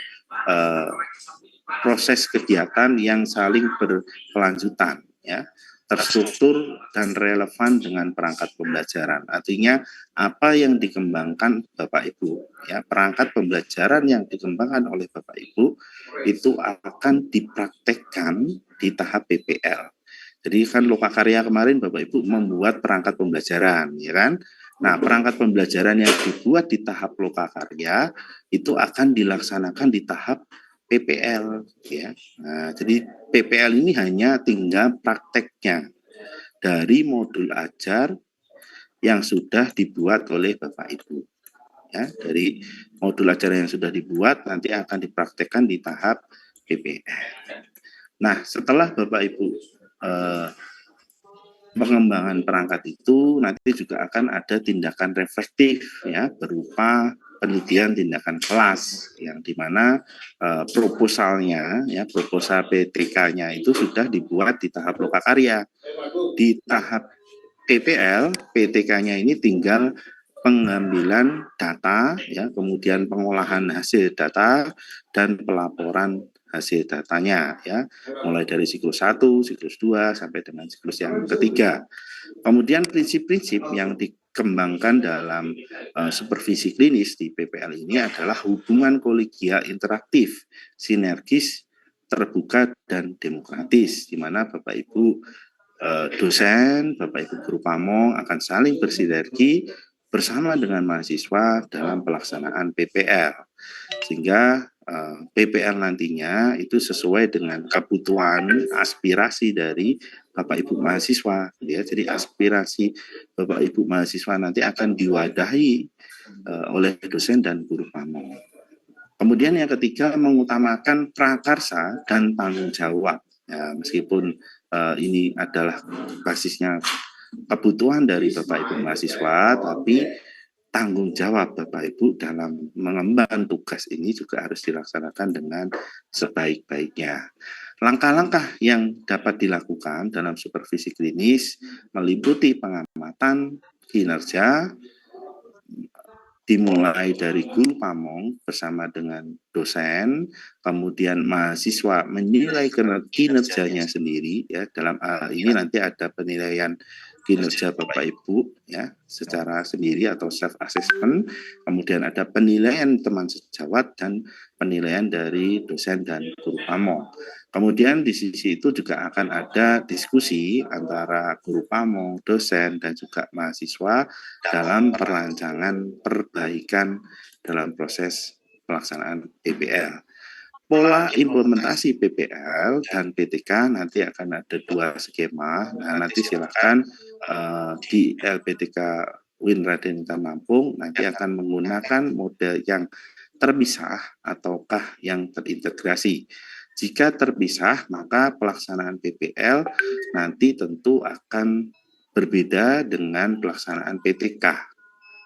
[SPEAKER 10] proses kegiatan yang saling berkelanjutan, ya, terstruktur dan relevan dengan perangkat pembelajaran. Artinya apa yang dikembangkan Bapak Ibu, ya, perangkat pembelajaran yang dikembangkan oleh Bapak Ibu itu akan dipraktekkan di tahap PPL. Jadi kan lokakarya kemarin Bapak Ibu membuat perangkat pembelajaran, ya kan? Nah, perangkat pembelajaran yang dibuat di tahap lokakarya itu akan dilaksanakan di tahap PPL, ya. Nah, jadi PPL ini hanya tinggal prakteknya dari modul ajar yang sudah dibuat oleh Bapak Ibu, ya. Dari modul ajar yang sudah dibuat nanti akan dipraktekkan di tahap PPL. Nah, setelah Bapak Ibu pengembangan perangkat itu nanti juga akan ada tindakan reflektif, ya, berupa penelitian tindakan kelas yang dimana proposalnya, ya, proposal PTK-nya itu sudah dibuat di tahap lokakarya. Di tahap PPL, PTK-nya ini tinggal pengambilan data, ya, kemudian pengolahan hasil data dan pelaporan hasil datanya, ya, mulai dari siklus 1, siklus 2 sampai dengan siklus yang ketiga. Kemudian prinsip-prinsip yang dikembangkan dalam supervisi klinis di PPL ini adalah hubungan kolegial interaktif, sinergis, terbuka dan demokratis, di mana Bapak Ibu dosen, Bapak Ibu guru pamong akan saling bersinergi bersama dengan mahasiswa dalam pelaksanaan PPL, sehingga PPL nantinya itu sesuai dengan kebutuhan aspirasi dari Bapak Ibu mahasiswa, ya. Jadi aspirasi Bapak Ibu mahasiswa nanti akan diwadahi oleh dosen dan guru pamong. Kemudian yang ketiga, mengutamakan prakarsa dan tanggung jawab. Ya, meskipun ini adalah basisnya kebutuhan dari Bapak Ibu mahasiswa, tapi tanggung jawab Bapak Ibu dalam mengemban tugas ini juga harus dilaksanakan dengan sebaik-baiknya. Langkah-langkah yang dapat dilakukan dalam supervisi klinis meliputi pengamatan kinerja, dimulai dari guru pamong bersama dengan dosen, kemudian mahasiswa menilai kinerjanya sendiri, ya. Dalam hal ini nanti ada penilaian kinerja Bapak Ibu, ya, secara sendiri atau self assessment, kemudian ada penilaian teman sejawat dan penilaian dari dosen dan guru pamong. Kemudian di sisi itu juga akan ada diskusi antara guru pamong, dosen, dan juga mahasiswa dalam perancangan perbaikan dalam proses pelaksanaan PPL. Pola implementasi PPL dan PTK nanti akan ada 2 skema. Nah, nanti silakan di LPTK UIN Raden Intan Lampung nanti akan menggunakan model yang terpisah ataukah yang terintegrasi. Jika terpisah, maka pelaksanaan PPL nanti tentu akan berbeda dengan pelaksanaan PTK.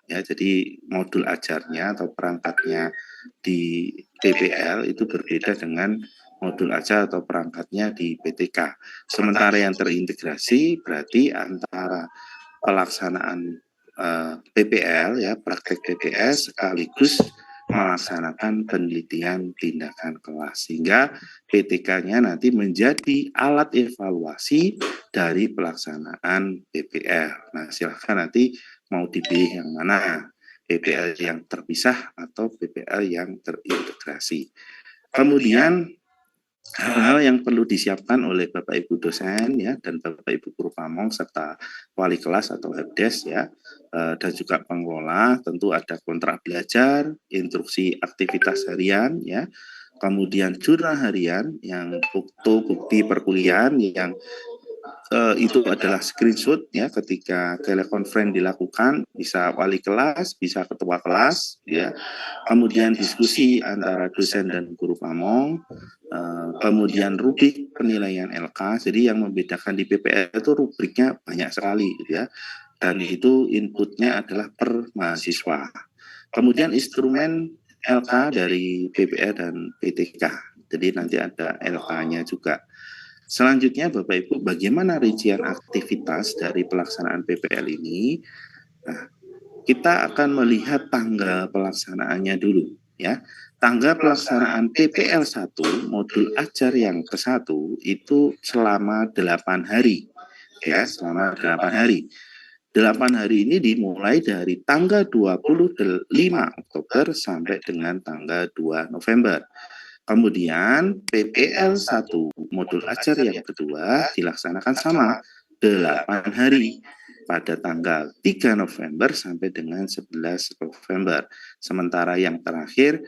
[SPEAKER 10] Ya, jadi modul ajarnya atau perangkatnya di PPL itu berbeda dengan modul ajar atau perangkatnya di PTK. Sementara yang terintegrasi berarti antara pelaksanaan PPL, ya, praktek PPS sekaligus melaksanakan penelitian tindakan kelas, sehingga PTK-nya nanti menjadi alat evaluasi dari pelaksanaan PPL. Nah, silakan nanti mau dipilih yang mana, PPL yang terpisah atau PPL yang terintegrasi. Kemudian hal-hal yang perlu disiapkan oleh Bapak Ibu dosen, ya, dan Bapak Ibu guru pamong serta wali kelas atau helpdesk, ya, dan juga pengelola, tentu ada kontrak belajar, instruksi aktivitas harian, ya, kemudian jurnal harian yang bukti perkuliahan yang itu adalah screenshot, ya, ketika telekonferensi dilakukan, bisa wali kelas, bisa ketua kelas, ya. Kemudian diskusi antara dosen dan guru pamong, kemudian rubrik penilaian LK. Jadi yang membedakan di PPL itu rubriknya banyak sekali, ya, dan itu inputnya adalah per mahasiswa. Kemudian instrumen LK dari PPL dan PTK. Jadi nanti ada LK-nya juga. Selanjutnya Bapak Ibu, bagaimana rincian aktivitas dari pelaksanaan PPL ini? Nah, kita akan melihat tanggal pelaksanaannya dulu, ya. Tanggal pelaksanaan PPL 1 modul ajar yang ke-1 itu selama 8 hari, ya, selama 8 hari. 8 hari ini dimulai dari tanggal 25 Oktober sampai dengan tanggal 2 November. Kemudian PPL 1 modul ajar yang kedua dilaksanakan sama 8 hari pada tanggal 3 November sampai dengan 11 November. Sementara yang terakhir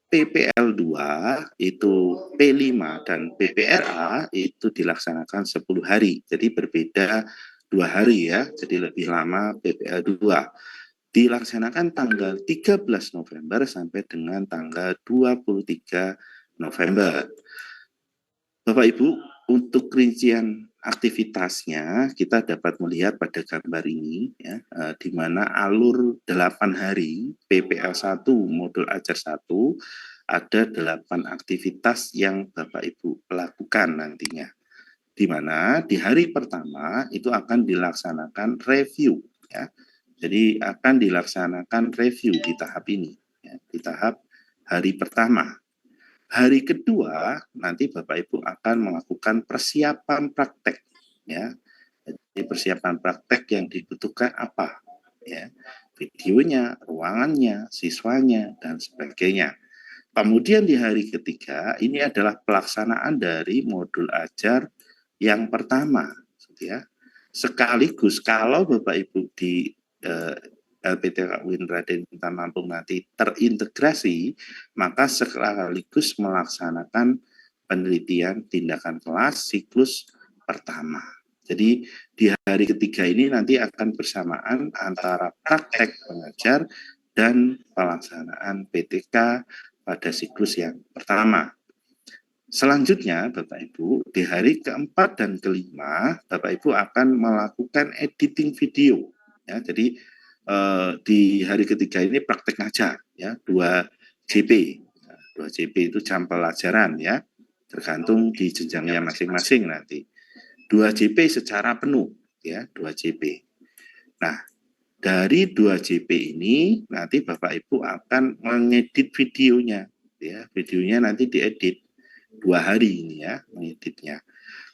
[SPEAKER 10] PPL 2 itu P5 dan PPRA itu dilaksanakan 10 hari. Jadi berbeda 2 hari, ya. Jadi lebih lama PPL 2. Dilaksanakan tanggal 13 November sampai dengan tanggal 23 November. Bapak Ibu, untuk rincian aktivitasnya kita dapat melihat pada gambar ini, ya, di mana alur 8 hari PPL 1 modul ajar 1 ada 8 aktivitas yang Bapak Ibu lakukan nantinya. Di mana di hari pertama itu akan dilaksanakan review, ya. Jadi akan dilaksanakan review di tahap ini, ya, di tahap hari pertama. Hari kedua nanti Bapak Ibu akan melakukan persiapan praktek, ya. Jadi persiapan praktek yang dibutuhkan apa, ya, videonya, ruangannya, siswanya, dan sebagainya. Kemudian di hari ketiga ini adalah pelaksanaan dari modul ajar yang pertama, ya. Sekaligus kalau Bapak Ibu di LPTK UIN Raden Intan Lampung nanti terintegrasi, maka sekaligus melaksanakan penelitian tindakan kelas siklus pertama. Jadi di hari ketiga ini nanti akan bersamaan antara praktek pengajar dan pelaksanaan PTK pada siklus yang pertama. Selanjutnya, Bapak Ibu, di hari keempat dan kelima, Bapak Ibu akan melakukan editing video. Ya, jadi di hari ketiga ini praktek ngajar, ya, 2 JP. 2 JP itu jam pelajaran, ya, tergantung di jenjangnya masing-masing nanti. 2 JP secara penuh, ya, 2 JP. Nah, dari 2 JP ini nanti Bapak Ibu akan mengedit videonya, ya, videonya nanti diedit 2 hari ini, ya, mengeditnya.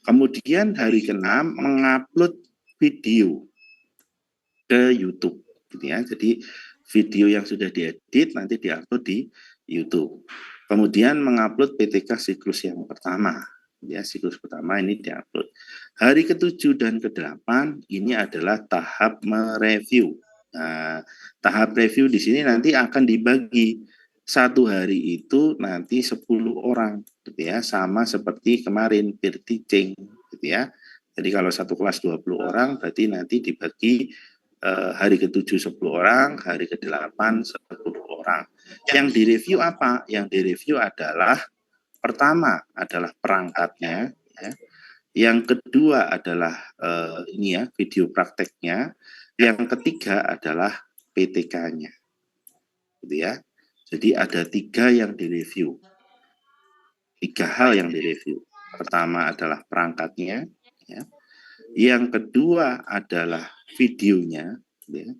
[SPEAKER 10] Kemudian hari ke-6 mengupload video ke YouTube, gitu ya. Jadi video yang sudah diedit nanti diupload di YouTube. Kemudian mengupload PTK siklus yang pertama, ya, siklus pertama ini diupload. Hari ke-7 dan ke-8 ini adalah tahap mereview. Nah, tahap review di sini nanti akan dibagi. 1 hari itu nanti 10 orang, gitu ya, sama seperti kemarin peer teaching, gitu ya. Jadi kalau satu kelas 20 orang, berarti nanti dibagi hari ke-7 10 orang, hari ke-8 10 orang. Yang direview apa? Yang direview adalah pertama adalah perangkatnya, ya. Yang kedua adalah ini ya, video prakteknya. Yang ketiga adalah PTK-nya, gitu ya. Jadi ada 3 yang direview, 3 hal yang direview. Pertama adalah perangkatnya, ya. Yang kedua adalah videonya, ya,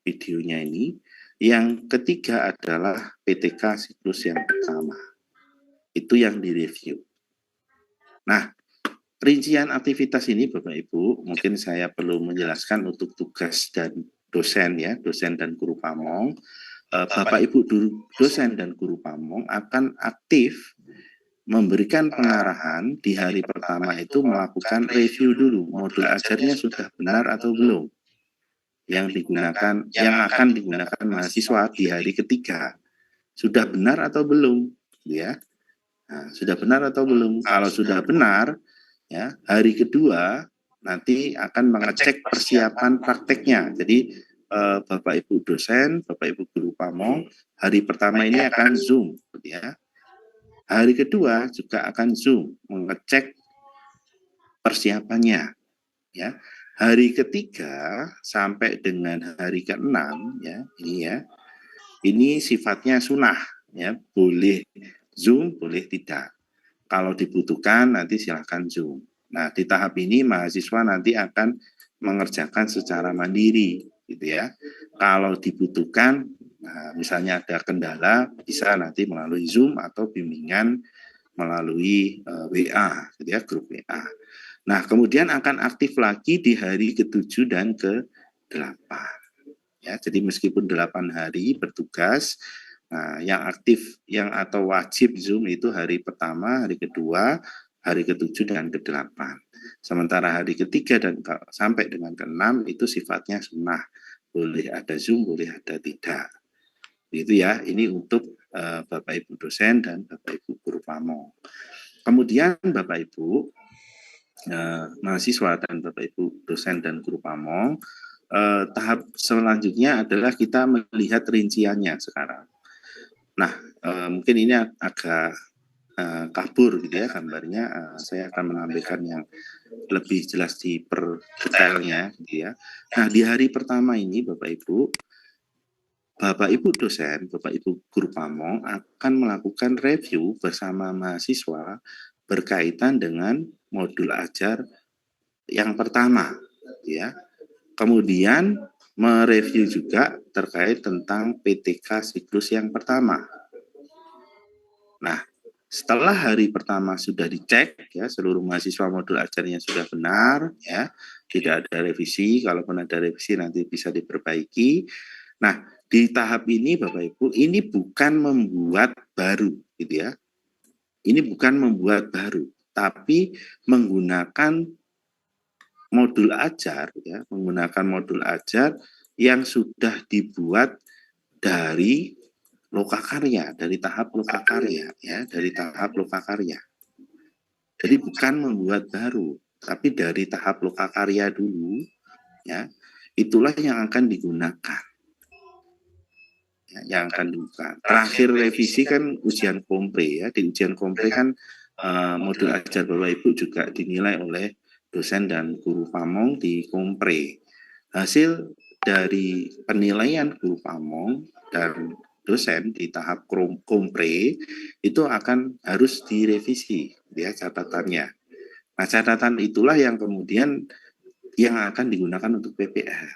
[SPEAKER 10] videonya ini. Yang ketiga adalah PTK siklus yang pertama. Itu yang direview. Nah, rincian aktivitas ini Bapak Ibu, mungkin saya perlu menjelaskan untuk tugas dan dosen, ya, dosen dan guru pamong. Bapak Ibu dosen dan guru pamong akan aktif memberikan pengarahan di hari pertama itu melakukan review dulu, modul ajarnya sudah benar atau belum, yang akan digunakan mahasiswa di hari ketiga, sudah benar atau belum, ya. Nah, sudah benar atau belum? Kalau sudah benar, ya, hari kedua nanti akan mengecek persiapan prakteknya. Jadi Bapak Ibu dosen, Bapak Ibu guru pamong, hari pertama ini akan Zoom, ya. Hari kedua juga akan Zoom, mengecek persiapannya, ya. Hari ketiga sampai dengan hari ke-6, ya, ini sifatnya sunah, ya, boleh Zoom, boleh tidak. Kalau dibutuhkan nanti silakan Zoom. Nah, di tahap ini mahasiswa nanti akan mengerjakan secara mandiri, gitu ya. Kalau dibutuhkan, nah, misalnya ada kendala, bisa nanti melalui Zoom atau bimbingan melalui WA, gitu ya, grup WA. Nah, kemudian akan aktif lagi di hari ke-7 dan ke-8. Ya, jadi meskipun 8 hari bertugas, nah, yang aktif atau wajib Zoom itu hari pertama, hari kedua, hari ke-7 dan ke-8. Sementara hari ketiga dan sampai dengan ke-6 itu sifatnya sunnah. Boleh ada Zoom, boleh ada tidak. Itu ya, ini untuk Bapak Ibu dosen dan Bapak Ibu guru pamong. Kemudian Bapak Ibu mahasiswa dan Bapak Ibu dosen dan guru pamong, tahap selanjutnya adalah kita melihat rinciannya sekarang. Nah, mungkin ini agak kabur, gitu ya, gambarnya. Saya akan menampilkan yang lebih jelas di per detailnya, gitu ya. Nah, di hari pertama ini Bapak Ibu dosen, Bapak Ibu guru pamong akan melakukan review bersama mahasiswa berkaitan dengan modul ajar yang pertama, ya. Kemudian mereview juga terkait tentang PTK siklus yang pertama. Nah, setelah hari pertama sudah dicek ya, seluruh mahasiswa modul ajarnya sudah benar ya, tidak ada revisi, kalaupun ada revisi nanti bisa diperbaiki. Nah, di tahap ini Bapak Ibu, ini bukan membuat baru gitu ya. Ini bukan membuat baru, tapi menggunakan modul ajar ya, menggunakan modul ajar yang sudah dibuat dari lokakarya, dari tahap lokakarya ya, dari tahap lokakarya. Jadi bukan membuat baru, tapi dari tahap lokakarya dulu ya, itulah yang akan digunakan. Ya, yang akan digunakan. Terakhir revisi kan ujian kompre ya, di ujian kompre kan modul ajar Bapak Ibu juga dinilai oleh dosen dan guru pamong di kompre. Hasil dari penilaian guru pamong dan dosen di tahap kompre itu akan harus direvisi ya catatannya. Nah, catatan itulah yang kemudian yang akan digunakan untuk PPL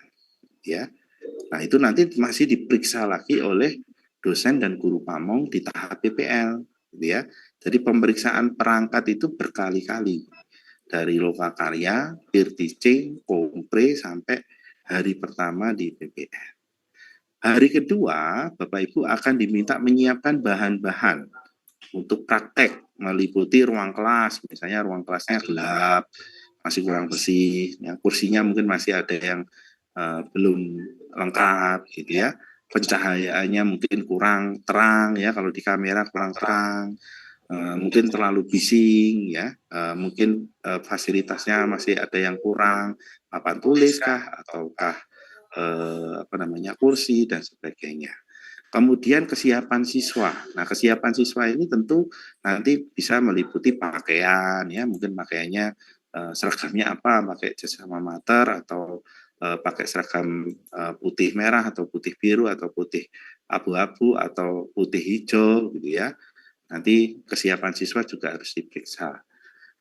[SPEAKER 10] ya. Nah, itu nanti masih diperiksa lagi oleh dosen dan guru pamong di tahap PPL gitu ya. Jadi pemeriksaan perangkat itu berkali-kali dari lokakarya, peer teaching, kompre sampai hari pertama di PPL. Hari kedua, Bapak Ibu akan diminta menyiapkan bahan-bahan untuk praktek, meliputi ruang kelas, misalnya ruang kelasnya gelap, masih kurang bersih, ya, kursinya mungkin masih ada yang belum lengkap, gitu ya. Pencahayaannya mungkin kurang terang, ya, kalau di kamera kurang terang, mungkin terlalu bising, ya, mungkin fasilitasnya masih ada yang kurang, papan tulis kah, ataukah kursi dan sebagainya. Kemudian kesiapan siswa. Nah, kesiapan siswa ini tentu nanti bisa meliputi pakaian, ya, mungkin pakaiannya seragamnya apa, pakai jas alma mater atau pakai seragam putih merah atau putih biru atau putih abu-abu atau putih hijau, gitu ya. Nanti kesiapan siswa juga harus diperiksa.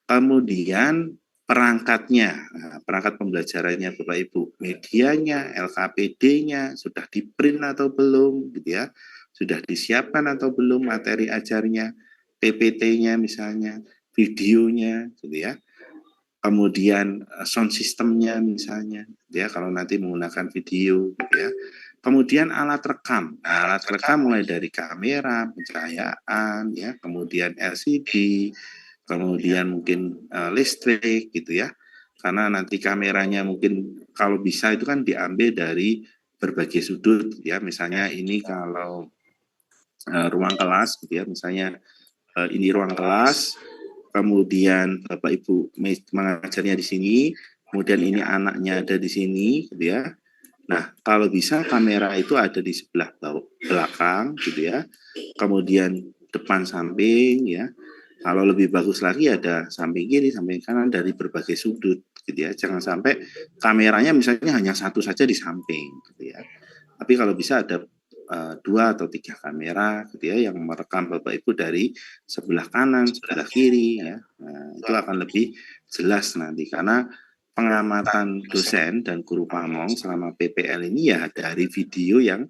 [SPEAKER 10] Kemudian perangkatnya, perangkat pembelajarannya Bapak Ibu, medianya, LKPD-nya sudah di-print atau belum, gitu ya, sudah disiapkan atau belum materi ajarnya, PPT-nya misalnya, videonya, gitu ya, kemudian sound system-nya misalnya, gitu ya, kalau nanti menggunakan video, gitu ya. Kemudian alat rekam, alat rekam mulai dari kamera, pencahayaan, ya, kemudian LCD, kemudian mungkin listrik gitu ya, karena nanti kameranya mungkin kalau bisa itu kan diambil dari berbagai sudut ya, misalnya ini kalau ruang kelas gitu ya, misalnya ini ruang kelas, kemudian Bapak Ibu mengajarnya di sini, kemudian ini anaknya ada di sini gitu ya. Nah, kalau bisa kamera itu ada di sebelah belakang gitu ya, kemudian depan samping ya. Kalau lebih bagus lagi ada samping kiri, samping kanan dari berbagai sudut gitu ya. Jangan sampai kameranya misalnya hanya satu saja di samping gitu ya. Tapi kalau bisa ada 2 atau 3 kamera gitu ya yang merekam Bapak Ibu dari sebelah kanan, sebelah kiri ya. Nah, itu akan lebih jelas nanti karena pengamatan dosen dan guru pamong selama PPL ini ya dari video yang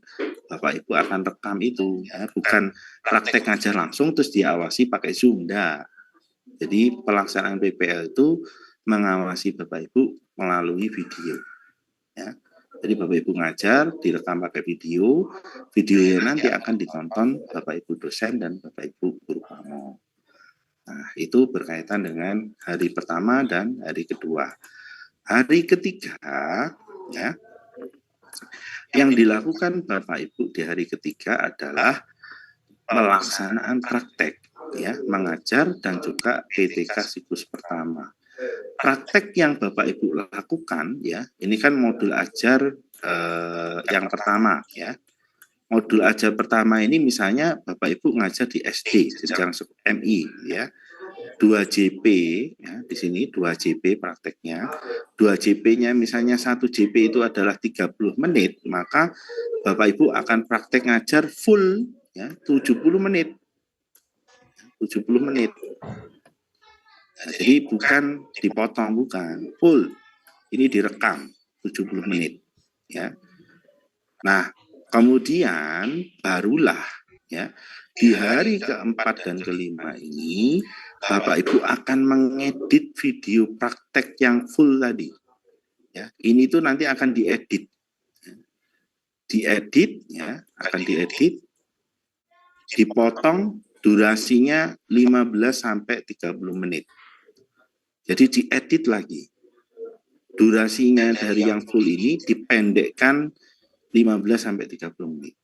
[SPEAKER 10] Bapak Ibu akan rekam itu ya, bukan praktek ngajar langsung terus diawasi pakai Zoom, enggak. Jadi pelaksanaan PPL itu mengawasi Bapak Ibu melalui video ya. Jadi Bapak Ibu ngajar direkam pakai video, videonya nanti akan ditonton Bapak Ibu dosen dan Bapak Ibu guru pamong. Nah, itu berkaitan dengan hari pertama dan hari kedua. Hari ketiga ya, yang dilakukan Bapak Ibu di hari ketiga adalah pelaksanaan praktek ya, mengajar dan juga PTK siklus pertama. Praktek yang Bapak Ibu lakukan ya, ini kan modul ajar yang pertama ya. Modul ajar pertama ini misalnya Bapak Ibu ngajar di SD jenjang MI ya. 2 JP ya, di sini 2 JP prakteknya. 2 JP-nya misalnya 1 JP itu adalah 30 menit, maka Bapak Ibu akan praktek ngajar full ya 70 menit. 70 menit. Nah, jadi bukan dipotong, bukan, full. Ini direkam 70 menit ya. Nah, kemudian barulah ya di hari keempat dan kelima ini Bapak Ibu akan mengedit video praktek yang full tadi. Ya, ini tuh nanti akan diedit. Akan diedit, dipotong durasinya 15 sampai 30 menit. Jadi diedit lagi. Durasinya dari yang full ini dipendekkan 15 sampai 30 menit.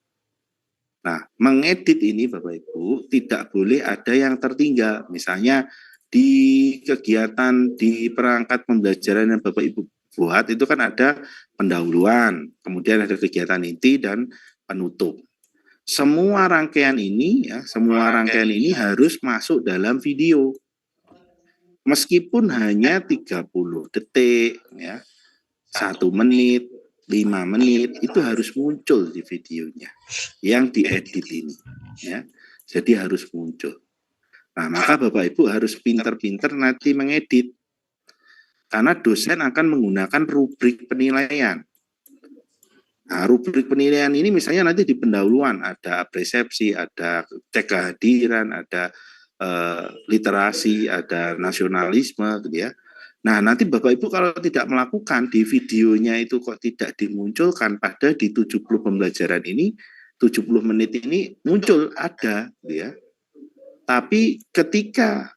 [SPEAKER 10] Nah, mengedit ini Bapak Ibu tidak boleh ada yang tertinggal. Misalnya di kegiatan di perangkat pembelajaran yang Bapak Ibu buat itu kan ada pendahuluan, kemudian ada kegiatan inti dan penutup. Semua rangkaian ini harus masuk dalam video. Meskipun hanya 30 detik ya. 1 menit, 5 menit itu harus muncul di videonya yang diedit ini ya. Jadi harus muncul. Nah, maka Bapak Ibu harus pinter-pinter nanti mengedit. Karena dosen akan menggunakan rubrik penilaian. Nah, rubrik penilaian ini misalnya nanti di pendahuluan ada persepsi, ada cek kehadiran, ada literasi, ada nasionalisme gitu ya. Nah, nanti Bapak Ibu kalau tidak melakukan di videonya itu kok tidak dimunculkan pada di 70 pembelajaran ini, 70 menit ini muncul ada ya. Tapi ketika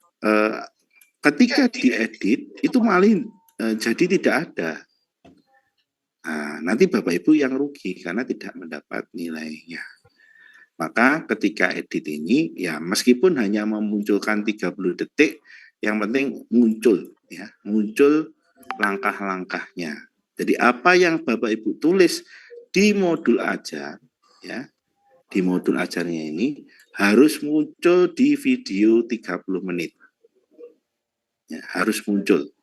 [SPEAKER 10] diedit itu malah jadi tidak ada. Nah, nanti Bapak Ibu yang rugi karena tidak mendapat nilainya. Maka ketika edit ini ya meskipun hanya memunculkan 30 detik, yang penting muncul ya, muncul langkah-langkahnya. Jadi apa yang Bapak Ibu tulis di modul ajar ya, di modul ajarnya ini harus muncul di video 30 menit. Ya, harus muncul.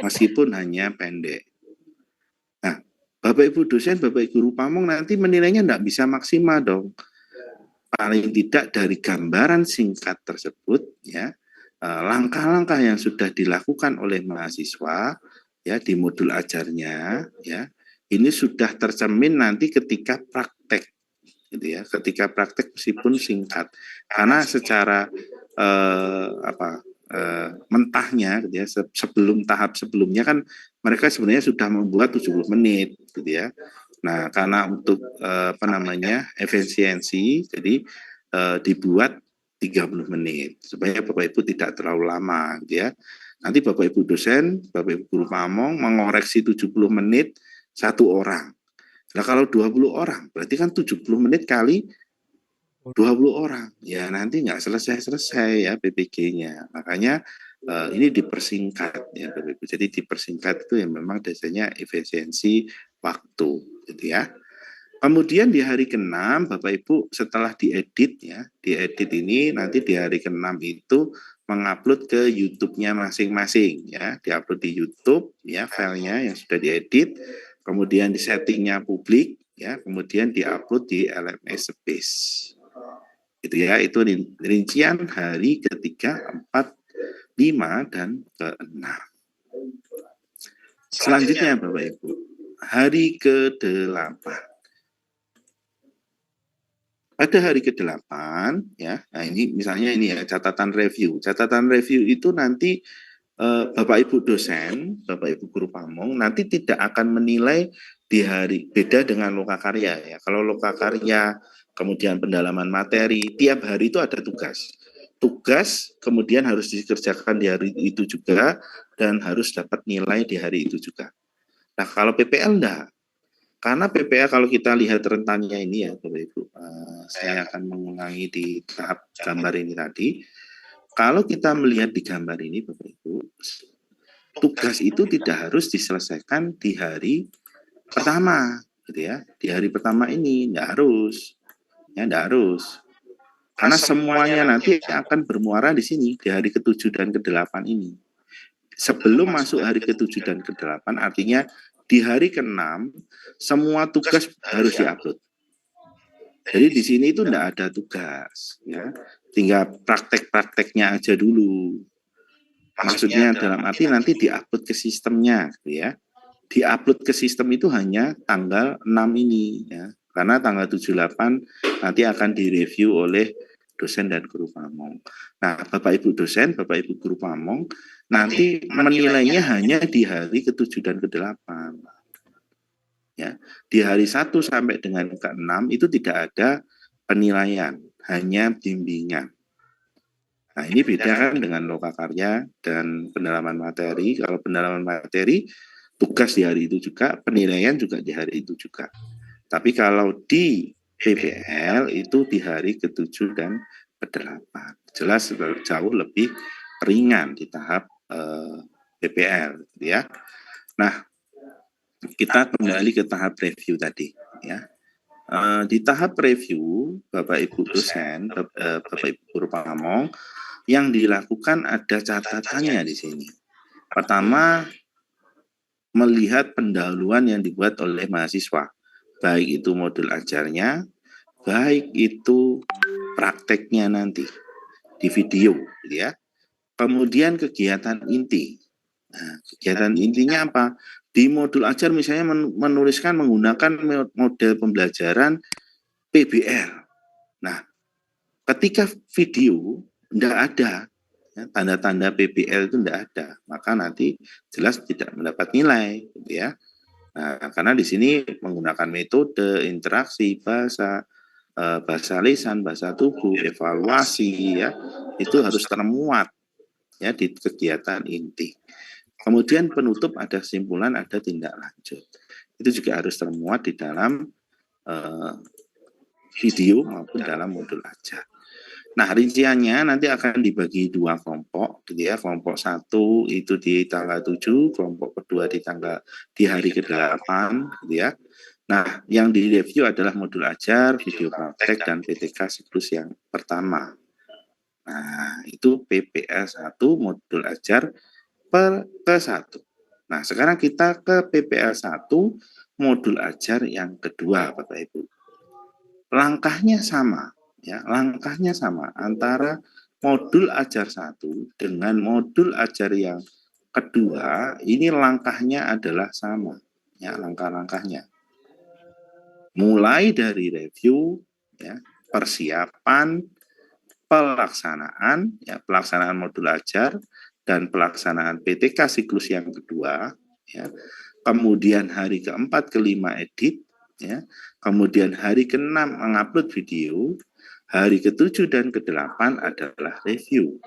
[SPEAKER 10] Meskipun hanya pendek. Nah, Bapak Ibu dosen, Bapak Ibu guru pamong nanti menilainya enggak bisa maksimal dong. Paling tidak dari gambaran singkat tersebut ya, langkah-langkah yang sudah dilakukan oleh mahasiswa ya di modul ajarnya ya, ini sudah tercermin nanti ketika praktek gitu ya, ketika praktek meskipun singkat karena secara mentahnya gitu ya, sebelum tahap sebelumnya kan mereka sebenarnya sudah membuat 70 menit gitu ya. Nah, karena untuk efisiensi jadi dibuat 30 menit supaya Bapak Ibu tidak terlalu lama gitu ya. Nanti Bapak Ibu dosen, Bapak Ibu guru pamong mengoreksi 70 menit satu orang. Nah, kalau 20 orang berarti kan 70 menit kali 20 orang. Ya nanti nggak selesai-selesai ya PPG-nya. Makanya ini dipersingkat ya Bapak Ibu. Jadi dipersingkat itu yang memang dasarnya efisiensi waktu gitu ya. Kemudian di hari ke-6 Bapak Ibu setelah diedit ya, diedit ini nanti di hari ke-6 itu mengupload ke YouTube-nya masing-masing ya, diupload di YouTube ya filenya yang sudah diedit, kemudian di settingnya publik ya, kemudian diupload di LMS Space. Itu ya, itu rincian hari ketiga, 4, 5 dan ke-6. Selanjutnya Bapak Ibu, hari ke-8. Pada hari ke-8 ya, nah ini misalnya ini ya catatan review. Catatan review itu nanti Bapak Ibu dosen, Bapak Ibu guru pamong nanti tidak akan menilai di hari beda dengan lokakarya ya. Kalau lokakarya kemudian pendalaman materi, tiap hari itu ada tugas. Tugas kemudian harus dikerjakan di hari itu juga dan harus dapat nilai di hari itu juga. Nah, kalau PPL enggak. Karena PPA kalau kita lihat rentannya ini ya Bapak Ibu, saya akan mengulangi di tahap gambar ini tadi. Kalau kita melihat di gambar ini Bapak Ibu, tugas itu tidak harus diselesaikan di hari pertama, gitu ya. Di hari pertama ini enggak harus, ya enggak harus. Karena semuanya nanti akan bermuara di sini di hari ke-7 dan ke-8 ini. Sebelum masuk hari ke-7 dan ke-8 artinya di hari ke-6 semua tugas harus diupload. Jadi di sini itu enggak ada tugas ya. Tinggal praktek-prakteknya aja dulu. Maksudnya dalam arti nanti diupload ke sistemnya gitu ya. diupload ke sistem itu hanya tanggal 6 ini ya. Karena tanggal 78 nanti akan direview oleh dosen dan guru pamong. Nah, Bapak Ibu dosen, Bapak Ibu guru pamong nanti menilainya hanya di hari ke-7 dan ke-8. Ya, di hari 1 sampai dengan ke-6 itu tidak ada penilaian, hanya bimbingan. Nah, ini beda kan dengan loka karya dan pendalaman materi. Kalau pendalaman materi, tugas di hari itu juga, penilaian juga di hari itu juga. Tapi kalau di PPL itu di hari ke-7 dan ke-8. Jelas jauh lebih ringan di tahap PPL, ya. Nah, kita kembali ke tahap review tadi, ya. Di tahap review, Bapak Ibu dosen, Bapak Ibu guru pamong, yang dilakukan ada catatannya di sini. Pertama, melihat pendahuluan yang dibuat oleh mahasiswa, baik itu modul ajarnya, baik itu prakteknya nanti di video, ya. Kemudian kegiatan inti. Nah, kegiatan intinya apa? Di modul ajar misalnya menuliskan menggunakan model pembelajaran PBL. Nah, ketika video tidak ada, ya, tanda-tanda PBL itu tidak ada, maka nanti jelas tidak mendapat nilai, gitu ya. Nah, karena di sini menggunakan metode interaksi bahasa, bahasa lisan, bahasa tubuh, evaluasi, ya, itu harus termuat ya di kegiatan inti. Kemudian penutup ada kesimpulan, ada tindak lanjut. Itu juga harus termuat di dalam video maupun dalam modul ajar. Nah, rinciannya nanti akan dibagi 2 kelompok, gitu ya. Kelompok 1 itu di tanggal 7, kelompok kedua di hari ke-8, gitu ya. Nah, yang direview adalah modul ajar, video praktek, dan PTK siklus yang pertama. Nah, itu PPL 1, modul ajar ke-1. Nah, sekarang kita ke PPL 1, modul ajar yang kedua, Bapak Ibu. Langkahnya sama. Ya, langkahnya sama antara modul ajar 1 dengan modul ajar yang kedua, ini langkahnya adalah sama, ya, langkah-langkahnya. Mulai dari review, ya, persiapan, pelaksanaan, ya, pelaksanaan modul ajar dan pelaksanaan PTK siklus yang kedua, ya. Kemudian hari ke-4, ke-5 edit, ya. Kemudian hari ke-6 mengupload video. Hari ke-7 dan ke-8 adalah review.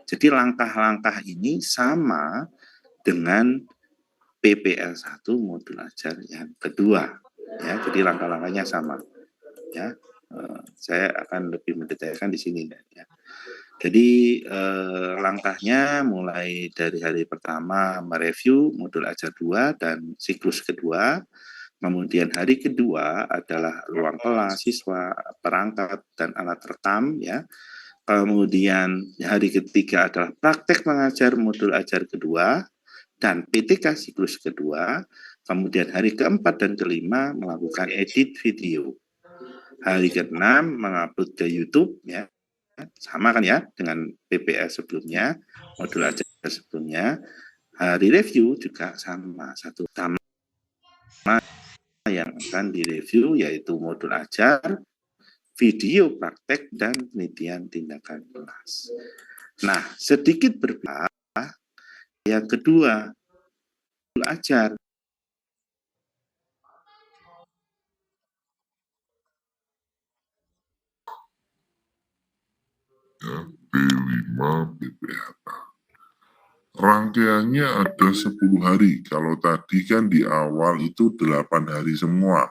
[SPEAKER 10] Jadi langkah-langkah ini sama dengan PPL 1 modul ajar yang kedua. Ya, jadi langkah-langkahnya sama. Ya, saya akan lebih mendetailkan di sini. Ya. Jadi langkahnya mulai dari hari pertama mereview modul ajar 2 dan siklus kedua. Kemudian hari kedua adalah ruang kelas, siswa, perangkat, dan alat rekam, ya. Kemudian hari ketiga adalah praktek mengajar modul ajar kedua dan PTK siklus kedua. Kemudian hari keempat dan kelima melakukan edit video. Hari keenam mengupload ke YouTube, ya. Sama kan ya dengan PPL sebelumnya, modul ajar sebelumnya. Hari review juga sama, satu sama yang akan direview yaitu modul ajar, video praktek, dan penelitian tindakan kelas. Nah, sedikit berbeda yang kedua, modul ajar.
[SPEAKER 11] P5 PPH. Rangkaiannya ada 10 hari. Kalau tadi kan di awal itu 8 hari semua.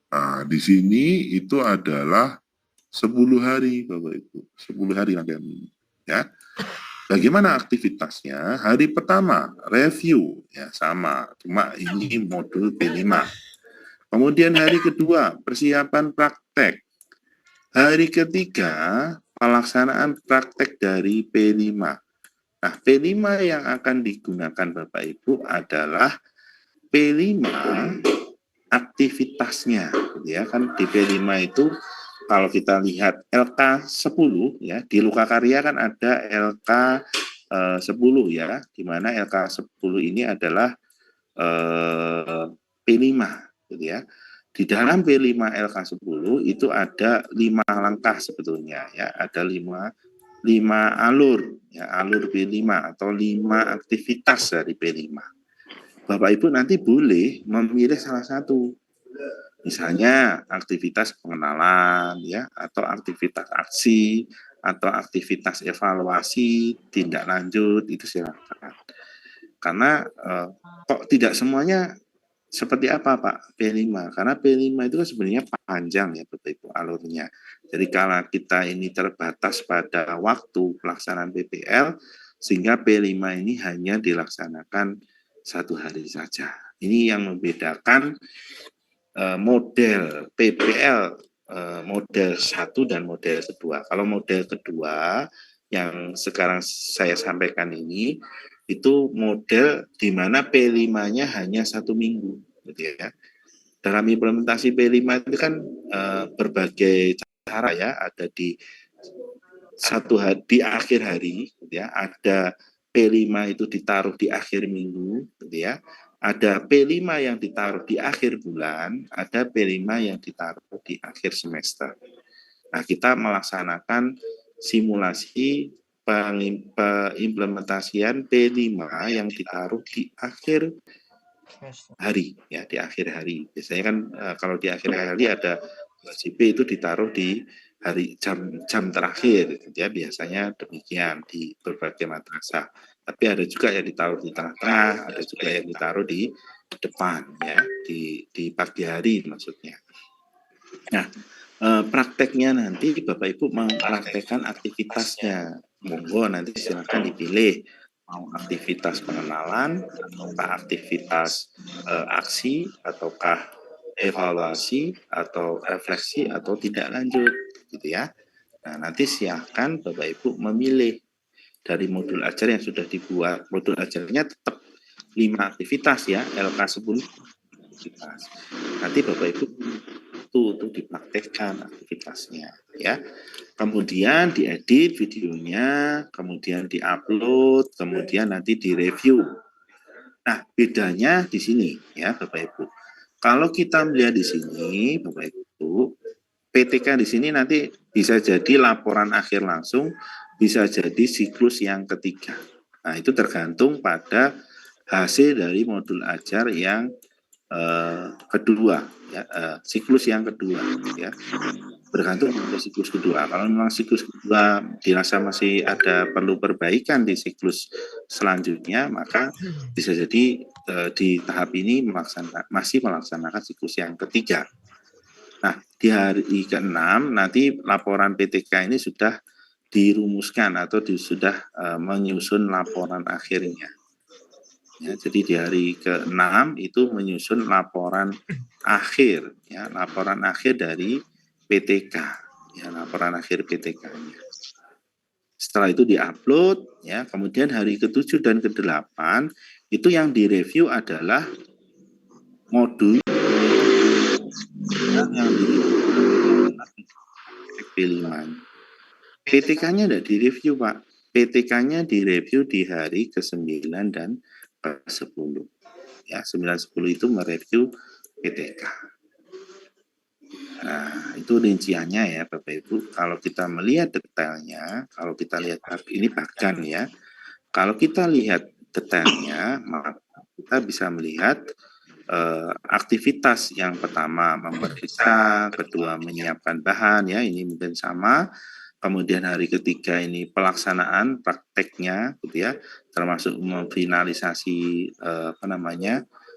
[SPEAKER 11] Nah, di sini itu adalah 10 hari, Bapak Ibu. 10 hari rangkaian ini. Ya. Bagaimana aktivitasnya? Hari pertama, review. Ya, sama. Cuma ini modul P5. Kemudian hari kedua, persiapan praktek. Hari ketiga, pelaksanaan praktek dari P5. Nah, P5 yang akan digunakan Bapak Ibu adalah P5 aktivitasnya, ya kan di P5 itu kalau kita lihat LK 10 ya, di Luka Karya kan ada LK 10 ya, di mana LK 10 ini adalah
[SPEAKER 10] P5 gitu ya. Di dalam P5 LK10 itu ada 5 langkah sebetulnya ya, ada 5 alur ya, alur P5 atau 5 aktivitas dari P5. Bapak Ibu nanti boleh memilih salah satu. Misalnya aktivitas pengenalan ya, atau aktivitas aksi, atau aktivitas evaluasi, tindak lanjut, itu silakan. Karena kok tidak semuanya seperti apa Pak P5? Karena P5 itu kan sebenarnya panjang ya Bapak Ibu alurnya. Jadi kalau kita ini terbatas pada waktu pelaksanaan PPL, sehingga P5 ini hanya dilaksanakan 1 hari saja. Ini yang membedakan model PPL model 1 dan model kedua. Kalau model kedua yang sekarang saya sampaikan ini, itu model di mana P5-nya hanya 1 minggu, gitu ya. Dalam implementasi P5 itu kan berbagai cara ya, ada di di akhir hari, gitu ya. Ada P5 itu ditaruh di akhir minggu, gitu ya. Ada P5 yang ditaruh di akhir bulan, ada P5 yang ditaruh di akhir semester. Nah, kita melaksanakan simulasi pengimplementasian P5 yang ditaruh di akhir hari, ya, di akhir hari. Biasanya kan kalau di akhir hari ada WJP itu ditaruh di hari jam terakhir, ya, biasanya demikian di berbagai madrasah. Tapi ada juga yang ditaruh di tengah-tengah, ada juga yang ditaruh di depan, ya, di pagi hari maksudnya. Nah, prakteknya nanti Bapak Ibu mempraktekkan aktivitasnya. Monggo nanti silakan dipilih mau aktivitas pengenalan, ataukah aktivitas aksi, ataukah evaluasi, atau refleksi, atau tidak lanjut, gitu ya. Nah, nanti silakan Bapak Ibu memilih dari modul ajar yang sudah dibuat. Modul ajarnya tetap 5 aktivitas ya, LK10 aktivitas. Nanti Bapak Ibu untuk dipraktekkan aktivitasnya ya. Kemudian diedit videonya, kemudian diupload, kemudian nanti direview. Nah, bedanya di sini ya Bapak Ibu. Kalau kita melihat di sini Bapak Ibu, PTK di sini nanti bisa jadi laporan akhir langsung, bisa jadi siklus yang ketiga. Nah, itu tergantung pada hasil dari modul ajar yang kedua, ya, siklus yang kedua, ya, bergantung pada siklus kedua. Kalau memang siklus kedua dirasa masih ada perlu perbaikan di siklus selanjutnya, maka bisa jadi di tahap ini masih melaksanakan siklus yang ketiga. Nah, di hari ke-6 nanti laporan PTK ini sudah dirumuskan atau sudah menyusun laporan akhirnya. Ya, jadi di hari ke-6 itu menyusun laporan akhir, ya, laporan akhir dari PTK, ya, laporan akhir PTK-nya. Setelah itu diupload, ya, kemudian hari ke-7 dan ke-8 itu yang direview adalah modul yang direview P5. PTK-nya tidak direview, Pak. PTK-nya direview di hari ke-9 dan ke-10. Ya, 9-10 itu mereview PTK. Nah, itu rinciannya ya Bapak Ibu. Kalau kita melihat detailnya, kalau kita lihat ini bahkan ya, kalau kita lihat detailnya, maka kita bisa melihat aktivitas yang pertama memeriksa, kedua menyiapkan bahan, ya, ini mungkin sama. Kemudian hari ketiga ini pelaksanaan prakteknya, gitu ya, termasuk memfinalisasi